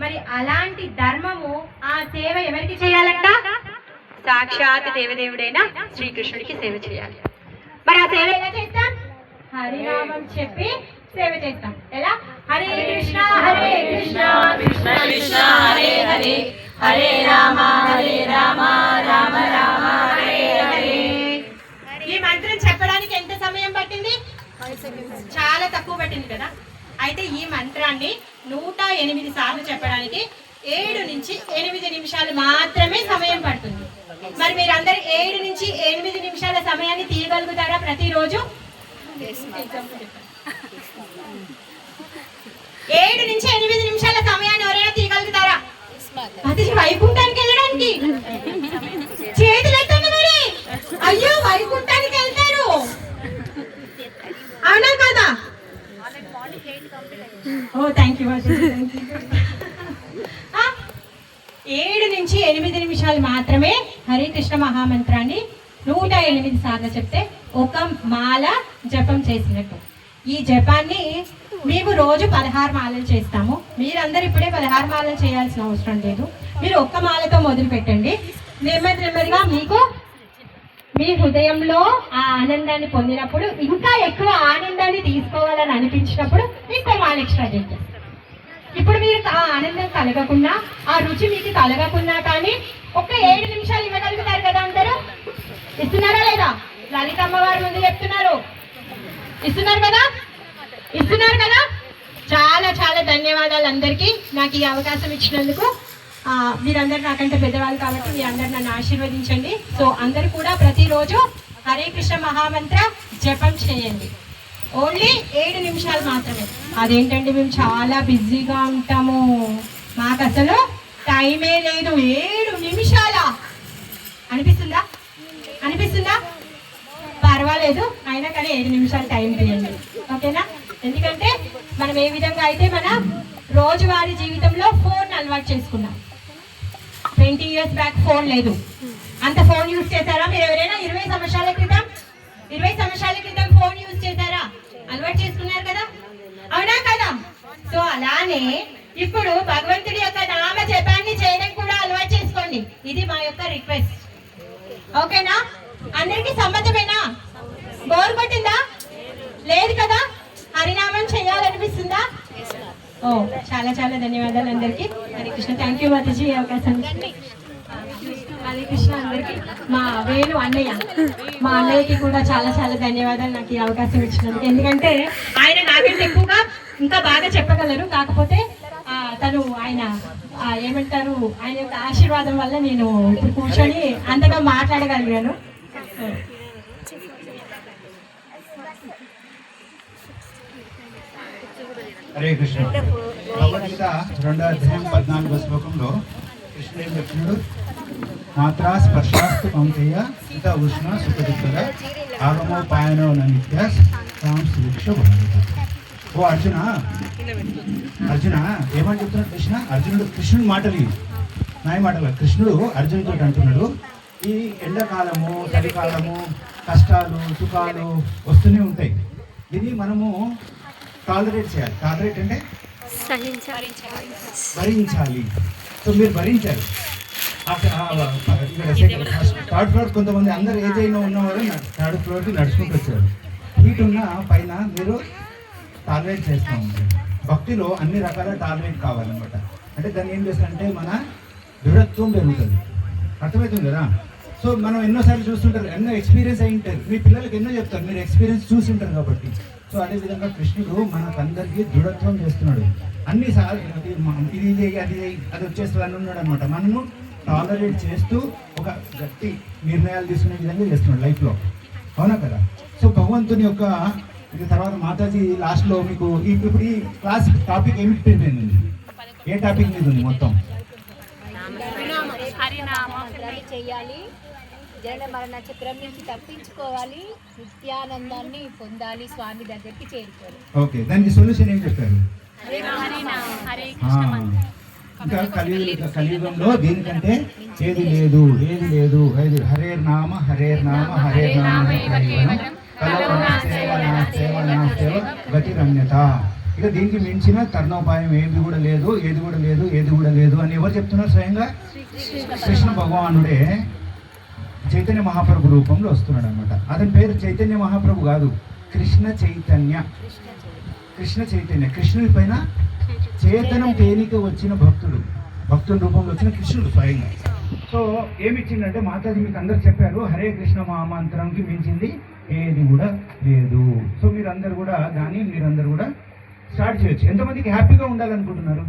మరి అలాంటి ధర్మము, ఆ సేవ ఎవరికి చేయాలంట? సాక్షాత్ దేవదేవుడైన శ్రీకృష్ణుడికి సేవ చేయాలి. మరి ఆ సేవ ఎలా చేస్తాం? హరినామం చెప్పి సేవ చేస్తాం. ఎలా? హరే కృష్ణ కృష్ణ కృష్ణ హరే హరే, హరే రామ రామ రామ హరే హరే. ఈ మంత్రం చెప్పడానికి ఎంత సమయం పట్టింది? చాలా తక్కువ పట్టింది కదా. అయితే ఈ మంత్రాన్ని 108 సార్లు చెప్పడానికి 7 నుంచి 8 నిమిషాలు మాత్రమే సమయం పడుతుంది. మరి మీరందరూ 7 నుంచి 8 నిమిషాల సమయాన్ని తీయగలుగుతారా ప్రతిరోజు? 7 నుంచి 8 నిమిషాల సమయాన్ని ఎవరైనా తీయగలుగుతారా? అది వైకుంఠానికి వెళ్ళడానికి చేతులు ఎత్తండి మరి. అయ్యో, వైకుంఠానికి వెళ్తారు. అవునా కదా? ఓ థ్యాంక్ యూ. 7 నుంచి 8 నిమిషాలు మాత్రమే హరే కృష్ణ మహామంత్రాన్ని 108 సార్లు చెప్తే ఒక మాల జపం చేసినట్టు. ఈ జపాన్ని మేము రోజు 16 మాలలు చేస్తాము. మీరందరూ ఇప్పుడే 16 మాలలు చేయాల్సిన అవసరం లేదు. మీరు ఒక్క మాలతో మొదలు పెట్టండి. నెమ్మదిగా మీకు మీ హృదయంలో ఆ ఆనందాన్ని పొందినప్పుడు, ఇంకా ఎక్కువ ఆనందాన్ని తీసుకోవాలని అనిపించినప్పుడు ఇంకో మాల ఎక్స్ట్రా చేయండి. ఇప్పుడు మీరు ఆ ఆనందం కలగకుండా, ఆ రుచి మీకు కలగకుండా కానీ ఒక 7 నిమిషాలు ఇవ్వగలుగుతారు కదా? అందరూ ఇస్తున్నారా లేదా? లలితమ్మ వారి ముందు చెప్తున్నారు, ఇస్తున్నారు కదా? ఇస్తున్నారు కదా? చాలా చాలా ధన్యవాదాలు అందరికీ నాకు ఈ అవకాశం ఇచ్చినందుకు. మీరందరూ నాకంటే పెద్దవాళ్ళు కాబట్టి మీరందరూ నన్ను ఆశీర్వదించండి. సో అందరూ కూడా ప్రతిరోజు హరే కృష్ణ మహామంత్ర జపం చేయండి. ఓన్లీ 7 నిమిషాలు మాత్రమే. అదేంటండి, మేము చాలా బిజీగా ఉంటాము, మాకు అసలు టైమే లేదు. 7 నిమిషాలా అనిపిస్తుందా? అనిపిస్తుందా? పర్వాలేదు, అయినా కానీ 7 నిమిషాలు టైం తీయండి, ఓకేనా? ఎందుకంటే మనం ఏ విధంగా అయితే మన రోజువారీ జీవితంలో ఫోన్ అలవాటు చేసుకున్నాం. 20 years బ్యాక్ ఫోన్ లేదు. అంత ఫోన్ యూజ్ చేశారా మీరు ఎవరైనా? 20 సంవత్సరాల క్రితం ఫోన్ యూజ్ చేశారా? అలవాటు చేసుకున్నారు కదా? అవునా కదా? సో అలానే ఇప్పుడు భగవంతుడి యొక్క నామ జపాన్ని చేయడం కూడా అలవాటు చేసుకోండి. ఇది మా యొక్క రిక్వెస్ట్, ఓకేనా? అందరికీ సమ్మతమేనా? బోర్ కొట్టిందా? లేదు కదా? హరినామం చేయాలనిపిస్తుందా? ఓ చాలా చాలా ధన్యవాదాలు అందరికీ. హరే కృష్ణ. థ్యాంక్ యూ మాతాజీ ఈ అవకాశం. హరే కృష్ణ అందరికీ. మా వేణు అన్నయ్య, మా అన్నయ్యకి కూడా చాలా చాలా ధన్యవాదాలు నాకు ఈ అవకాశం ఇచ్చినందుకు. ఎందుకంటే ఆయన నాకంటే ఎక్కువగా ఇంకా బాగా చెప్పగలరు. కాకపోతే తను ఆయన ఏమంటారు, ఆయన యొక్క ఆశీర్వాదం వల్ల నేను ఇప్పుడు కూర్చొని అంతగా మాట్లాడగలిగాను. హరే కృష్ణ. భగవద్గీత 2వ అధ్యాయం 14వ శ్లోకంలో కృష్ణుడు ఏం చెప్తున్నాడు? మాత్రా స్పర్శాస్తు కౌంతేయ సీత ఉష్ణ సుఖదుఃఖ ఆగమో పాయనో నిత్య సాంశ్లిక్ష భారత. ఓ అర్జున అర్జున ఏమని చెప్తున్నాడు కృష్ణ? అర్జునుడు కృష్ణుడి మాటలు ఇవి, నాయ మాటలు. కృష్ణుడు అర్జునుడితో అంటున్నాడు, ఈ ఎండాకాలము చలికాలము కష్టాలు సుఖాలు వస్తూనే ఉంటాయి, దీన్ని మనము టాలరేట్ చేయాలి. టాలరేట్ అంటే భరించాలి. సో మీరు భరించాలి. ఇక్కడ థర్డ్ ఫ్లోర్ కొంతమంది అందరు ఏజ్ అయినా ఉన్నవారు థర్డ్ ఫ్లోర్కి నడుచుకుంటూ వచ్చారు. హీట్ ఉన్న పైన మీరు టాలరేట్ చేస్తూ ఉంటారు. భక్తిలో అన్ని రకాల టాలరేట్ కావాలన్నమాట. అంటే దాన్ని ఏం చేస్తారంటే మన దృఢత్వం పెరుగుతుంది. అర్థమవుతుంది కదా? సో మనం ఎన్నోసార్లు చూస్తుంటారు, ఎన్నో ఎక్స్పీరియన్స్ అయి ఉంటారు. మీ పిల్లలకి ఎన్నో చెప్తారు, మీరు ఎక్స్పీరియన్స్ చూసి ఉంటారు కాబట్టి. సో అదేవిధంగా కృష్ణుడు మనకందరికీ దృఢత్వం చేస్తున్నాడు. అన్నిసార్లు ఇది చేయి అది చేయి అది వచ్చేస్తుంది అని ఉన్నాడు అనమాట. మనము టాలరేట్ చేస్తూ ఒక గట్టి నిర్ణయాలు తీసుకునే విధంగా చేస్తున్నాడు లైఫ్లో. అవునా కదా? సో భగవంతుని యొక్క ఇది తర్వాత మాతాజీ లాస్ట్లో మీకు ఇప్పుడు ఈ క్లాస్ టాపిక్ ఏమి ప్రిపేర్ ఏ టాపిక్ మీద ఉంది మొత్తం? చేయాలి, జనన మరణ చక్రం నుంచి తప్పించుకోవాలి, నిత్యానందాన్ని పొందాలి, స్వామి దగ్గరికి చేరుకోవాలి. ఓకే, దానికి సొల్యూషన్ ఏం చెప్పారు? ఇంకా కలియుగంలో దీనికంటే ఏది లేదు, ఏది లేదు. హరేర్ నామ హరేర్ నామ హరేర్ నామ సేవ గతిరమ్యత. ఇక దీనికి మించిన తరుణోపాయం ఏది కూడా లేదు, ఏది కూడా లేదు, ఏది కూడా లేదు అని ఎవరు చెప్తున్నారు? స్వయంగా కృష్ణ భగవానుడే చైతన్య మహాప్రభు రూపంలో వస్తున్నాడు అనమాట. అతని పేరు చైతన్య మహాప్రభు కాదు, కృష్ణ చైతన్య. కృష్ణ చైతన్య, కృష్ణుడి పైన చేతనం తేలిక వచ్చిన భక్తుడు, భక్తుల రూపంలో వచ్చిన కృష్ణుడు స్వయంగా. సో ఏమిచ్చిందంటే మాతాజీ మీకు అందరు చెప్పారు, హరే కృష్ణ మహామంత్రంకి మించింది ఏది కూడా లేదు. సో మీరందరూ కూడా దాన్ని మీరందరూ కూడా స్టార్ట్ చేయొచ్చు. ఎంతమందికి హ్యాపీగా ఉండాలనుకుంటున్నారు?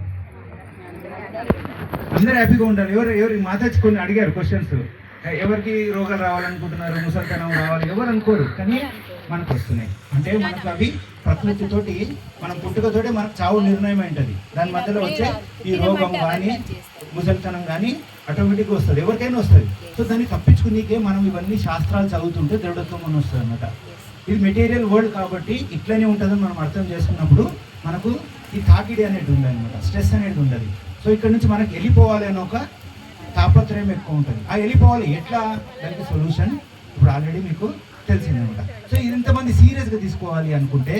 అందరూ హ్యాపీగా ఉండాలి. ఎవరు మాతాజీ కొన్ని అడిగారు క్వశ్చన్స్, ఎవరికి రోగాలు రావాలనుకుంటున్నారు, ముసలితనం రావాలి, ఎవరు అనుకోరు, కానీ మనకు వస్తున్నాయి. అంటే మనకు అవి ప్రకృతితోటి మనం పుట్టుకతోటి మనకు చావు నిర్ణయం ఉంటుంది. దాని మధ్యలో వచ్చే ఈ రోగం కానీ ముసలితనం కానీ ఆటోమేటిక్గా వస్తుంది, ఎవరికైనా వస్తుంది. సో దాన్ని తప్పించుకునేకే మనం ఇవన్నీ శాస్త్రాలు చదువుతుంటే దృఢత్వం అని వస్తుంది అన్నమాట. ఇది మెటీరియల్ వరల్డ్ కాబట్టి ఇట్లనే ఉంటుందని మనం అర్థం చేసుకున్నప్పుడు మనకు ఈ తాకిడి అనేది ఉంది అనమాట, స్ట్రెస్ అనేది ఉండదు. సో ఇక్కడ నుంచి మనకు వెళ్ళిపోవాలి అని ఒక తాపత్రయం ఎక్కువ ఉంటుంది. ఆ వెళ్ళిపోవాలి ఎట్లా, దానికి సొల్యూషన్ ఇప్పుడు ఆల్రెడీ మీకు తెలిసిందనమాట. సో ఇది ఎంతమంది సీరియస్గా తీసుకోవాలి అనుకుంటే,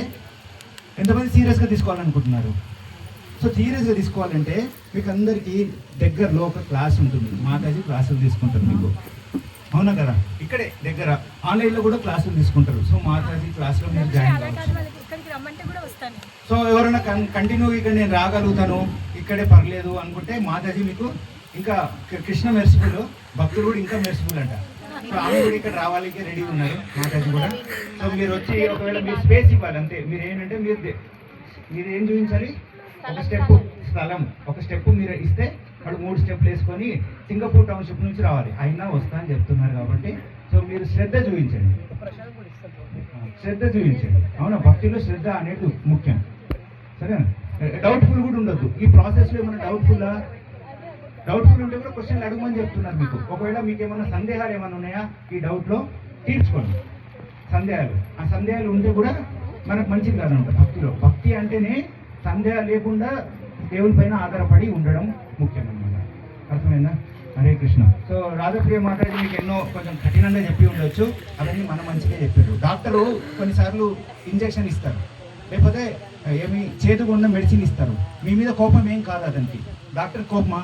ఎంతమంది సీరియస్గా తీసుకోవాలనుకుంటున్నారు? సో సీరియస్గా తీసుకోవాలంటే మీకు అందరికీ దగ్గరలో ఒక క్లాస్ ఉంటుంది, మాతాజీ క్లాసులు తీసుకుంటారు మీకు. అవునా కదా? ఇక్కడే దగ్గర ఆన్లైన్లో కూడా క్లాసులు తీసుకుంటారు. సో మాతాజీ క్లాస్లో మీరు జాయిన్ కావచ్చు. సో ఎవరైనా కంటిన్యూగా ఇక్కడ నేను రాగలుగుతాను, ఇక్కడే పర్లేదు అనుకుంటే మాతాజీ మీకు ఇంకా కృష్ణ మెర్సిబుల్, భక్తులు కూడా ఇంకా మెర్సిబుల్ అంట. సో ఆమె కూడా ఇక్కడ రావాలికి రెడీ ఉన్నారు మాతాజీ కూడా. సో మీరు వచ్చి ఒకవేళ మీరు స్పేస్ ఇవ్వాలి అంతే. మీరు ఏంటంటే మీరు ఏం చూపించాలి, ఒక స్టెప్ స్థలం, ఒక స్టెప్ మీరు ఇస్తే వాళ్ళు 3 స్టెప్లు వేసుకొని సింగపూర్ టౌన్షిప్ నుంచి రావాలి. అయినా వస్తా అని చెప్తున్నారు కాబట్టి సో మీరు శ్రద్ధ చూపించండి, శ్రద్ధ చూపించండి. అవునా, భక్తిలో శ్రద్ధ అనేది ముఖ్యం. సరే, డౌట్ఫుల్ కూడా ఉండొద్దు. ఈ ప్రాసెస్లో ఏమైనా డౌట్ఫుల్ ఉంటే కూడా క్వశ్చన్లు అడగమని చెప్తున్నారు మీకు. ఒకవేళ మీకు ఏమైనా సందేహాలు ఏమైనా ఉన్నాయా ఈ డౌట్లో తీర్చుకోండి. సందేహాలు, ఆ సందేహాలు ఉంటే కూడా మనకు మంచిది కాదనమాట. భక్తి అంటేనే సందేహాలు లేకుండా దేవుని పైన ఆధారపడి ఉండడం ముఖ్యం అన్నమాట. అర్థమైందా? హరే కృష్ణ. సో రాధాప్రియ మాతాజీ మీకు ఎన్నో కొంచెం కఠినంగా చెప్పి ఉండొచ్చు, అవన్నీ మనం మంచిగా చెప్పారు. డాక్టరు కొన్నిసార్లు ఇంజెక్షన్ ఇస్తారు, లేకపోతే ఏమి చేతుకు ఉన్న మెడిసిన్ ఇస్తారు. మీ మీద కోపం ఏం కాదు అతనికి. డాక్టర్ కోపమా?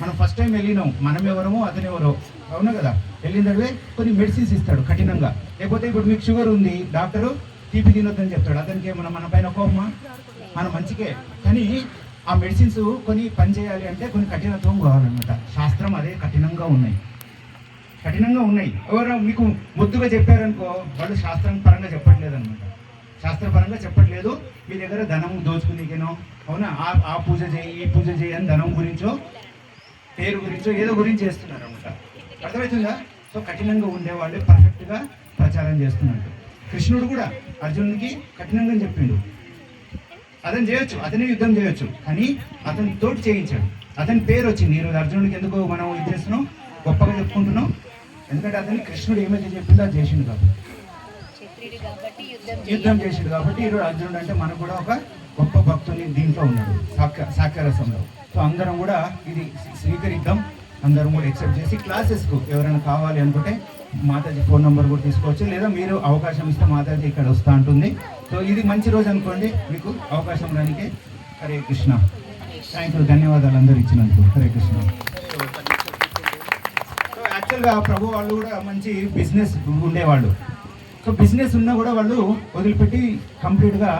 మనం ఫస్ట్ టైం వెళ్ళినాం, మనం ఎవరమో అతను ఎవరో. అవునా కదా? వెళ్ళినవే కొన్ని మెడిసిన్స్ ఇస్తాడు కఠినంగా. లేకపోతే ఇప్పుడు మీకు షుగర్ ఉంది, డాక్టరు తీపి తినొద్దని చెప్తాడు, అతనికి ఏమన్నా మన పైన కోపమా? మన మంచికే. కానీ ఆ మెడిసిన్స్ కొన్ని పనిచేయాలి అంటే కొన్ని కఠినత్వం కావాలన్నమాట. శాస్త్రం అదే కఠినంగా ఉన్నాయి. ఎవరో మీకు ముద్దుగా చెప్పారనుకో, వాళ్ళు శాస్త్రం పరంగా చెప్పట్లేదు అనమాట. శాస్త్రపరంగా చెప్పట్లేదు, మీ దగ్గర ధనం దోచుకునేకేనో, అవునా, ఆ పూజ చేయి ఈ పూజ చేయి అని ధనం గురించో పేరు గురించో ఏదో గురించి చేస్తున్నారు అనమాట. అర్థమవుతుందా? సో కఠినంగా ఉండేవాళ్ళే పర్ఫెక్ట్గా ప్రచారం చేస్తున్నట్టు. కృష్ణుడు కూడా అర్జునుడికి కఠినంగా చెప్పిండు, అతను చేయొచ్చు, అతనే యుద్ధం చేయొచ్చు, కానీ అతని తోటి చేయించాడు. అతని పేరు వచ్చింది. ఈరోజు అర్జునుడికి ఎందుకు మనం ఇది చేస్తున్నాం, గొప్పగా చెప్పుకుంటున్నాం? ఎందుకంటే అతన్ని కృష్ణుడు ఏమైతే చెప్పిందో అది చేసిండు కాబట్టి, యుద్ధం చేసిండు కాబట్టి ఈరోజు అర్జునుడు అంటే మనకు కూడా ఒక గొప్ప భక్తుని దీంట్లో ఉన్నాడు సాక్ష్యరసంలో. సో అందరం కూడా ఇది స్వీకరిద్దాం, అందరం కూడా యాక్సెప్ట్ చేసి క్లాసెస్కు ఎవరైనా కావాలి అనుకుంటే మాతాజీ ఫోన్ నెంబర్ కూడా తీసుకోవచ్చు, లేదా మీరు అవకాశం ఇస్తే మాతాజీ ఇక్కడ వస్తూ ఉంటుంది. సో ఇది మంచి రోజు అనుకోండి మీకు అవకాశం రానికే. హరే కృష్ణ. థ్యాంక్ యూ, ధన్యవాదాలు అందరు ఇచ్చినందుకు. హరే కృష్ణ. సో యాక్చువల్గా ప్రభు వాళ్ళు కూడా మంచి బిజినెస్ ఉండేవాళ్ళు. సో బిజినెస్ ఉన్నా కూడా వాళ్ళు వదిలిపెట్టి కంప్లీట్గా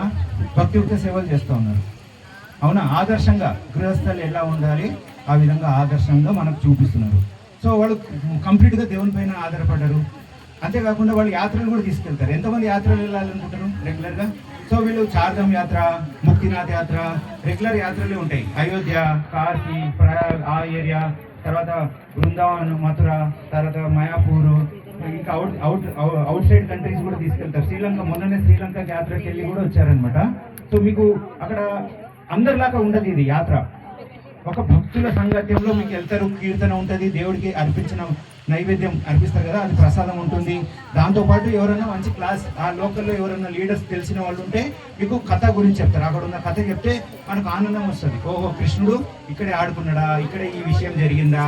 భక్తియుక్త సేవలు చేస్తూ ఉన్నారు. అవునా, ఆదర్శంగా గృహస్థలు ఎలా ఉండాలి ఆ విధంగా ఆదర్శంగా మనకు చూపిస్తున్నారు. సో వాళ్ళు కంప్లీట్గా దేవుని పైన ఆధారపడ్డారు. అంతేకాకుండా వాళ్ళు యాత్రలు కూడా తీసుకెళ్తారు. ఎంతమంది యాత్రలు వెళ్ళాలనుకుంటారు రెగ్యులర్గా? సో వీళ్ళు చార్ధామ్ యాత్ర, ముక్తినాథ్ యాత్ర, రెగ్యులర్ యాత్రలే ఉంటాయి. అయోధ్య, కాశీ, ప్రయాగ్ ఆ ఏరియా, తర్వాత బృందావన్, మథుర, తర్వాత మయాపూర్, ఇంకా అవుట్ సైడ్ కంట్రీస్ కూడా తీసుకెళ్తారు. శ్రీలంక, మొన్ననే శ్రీలంక యాత్రకి వెళ్ళి కూడా వచ్చారనమాట. సో మీకు అక్కడ అందరిలాగా ఉండదు ఇది యాత్ర. ఒక భక్తుల సాంగత్యంలో మీకు వెళ్తారు, కీర్తన ఉంటుంది, దేవుడికి అర్పించిన నైవేద్యం అర్పిస్తారు కదా, అది ప్రసాదం ఉంటుంది. దాంతోపాటు ఎవరైనా మంచి క్లాస్ ఆ లోకల్లో ఎవరైనా లీడర్స్ తెలిసిన వాళ్ళు ఉంటే మీకు కథ గురించి చెప్తారు. అక్కడ ఉన్న కథ చెప్తే మనకు ఆనందం వస్తుంది. ఓహో, కృష్ణుడు ఇక్కడే ఆడుకున్నాడా, ఇక్కడే ఈ విషయం జరిగిందా,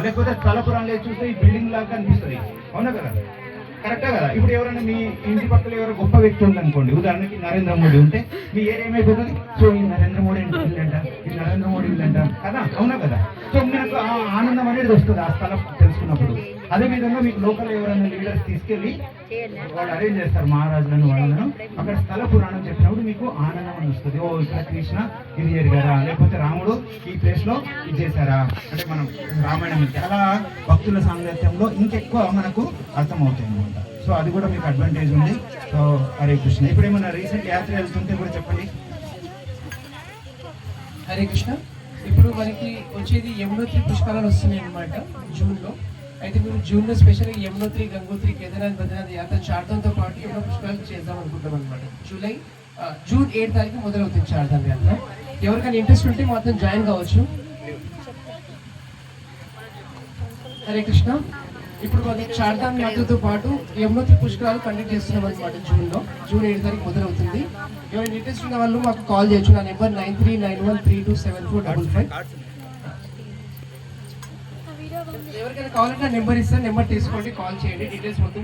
లేకపోతే తలపురాణలో చూస్తే ఈ బిల్డింగ్ లాగా అనిపిస్తుంది. అవునా కదా, కరెక్టా కదా? ఇప్పుడు ఎవరైనా మీ ఇంటి పక్కన ఎవరో గొప్ప వ్యక్తి ఉందనుకోండి, ఉదాహరణకి నరేంద్ర మోడీ ఉంటే మీ ఏరియా ఏమైపోతుంది? సో ఈ నరేంద్ర మోడీ ఇల్లంట, ఈ నరేంద్ర మోడీ ఇల్లంట కదా, అవునా కదా? సో మీకు ఆ ఆనందం అనేది వస్తుంది ఆ స్థలం తెలుసుకున్నప్పుడు. అదేవిధంగా మీకు లోకల్ ఎవరైనా లీడర్స్ తీసుకెళ్ళి వాళ్ళు అరేంజ్ చేస్తారు, మహారాజులను వాళ్ళను, అక్కడ స్థల పురాణం చెప్పినప్పుడు మీకు ఆనందం అని వస్తుంది. ఓ ఇక్కడ కృష్ణ ఇది జరిగారా, లేకపోతే రాముడు ఈ ప్లేస్ లో ఇది చేశారా, అంటే మనం రామాయణం చాలా భక్తుల సాంగత్యంలో ఇంకెక్కువ మనకు అర్థమవుతాయి అనమాట. సో అది కూడా మీకు అడ్వాంటేజ్ ఉంది. సో హరే కృష్ణ. ఇప్పుడు ఏమన్నా రీసెంట్ యాత్ర వెళ్తుంటే కూడా చెప్పండి. హరే కృష్ణ. ఇప్పుడు మనకి వచ్చేది యమునోత్రి పుష్కరాలు వస్తున్నాయి అన్నమాట జూన్లో. అయితే మేము జూన్లో స్పెషల్గా యమునోత్రి, గంగోత్రి, కేదార్నాథ్, బద్రీనాథ్ యాత్ర చార్ధామ్తో పాటు యమున పుష్కరాలు చేద్దాం అనుకుంటాం అనమాట. జూన్ 7 తారీఖు మొదలవుతుంది చార్ధామ్ యాత్ర. ఎవరికైనా ఇంట్రెస్ట్ ఉంటే మాత్రం జాయిన్ కావచ్చు. హరే కృష్ణ. ఇప్పుడు మనం చార్ధామ్ యాత్రతో పాటు యమునోత్రి పుష్కరాలు కండక్ట్ చేస్తున్నాం అనమాట జూన్ 7 తారీఖు మొదలవుతుంది. ఎవరైనా ఇంట్రెస్ట్ ఉన్న వాళ్ళు మాకు కాల్ చేయొచ్చు. నా నెంబర్ 9391327455. ఎవరికైనా కావాలంటే నెంబర్ ఇస్తాను, నెంబర్ తీసుకోండి, కాల్ చేయండి, డీటెయిల్స్ మొత్తం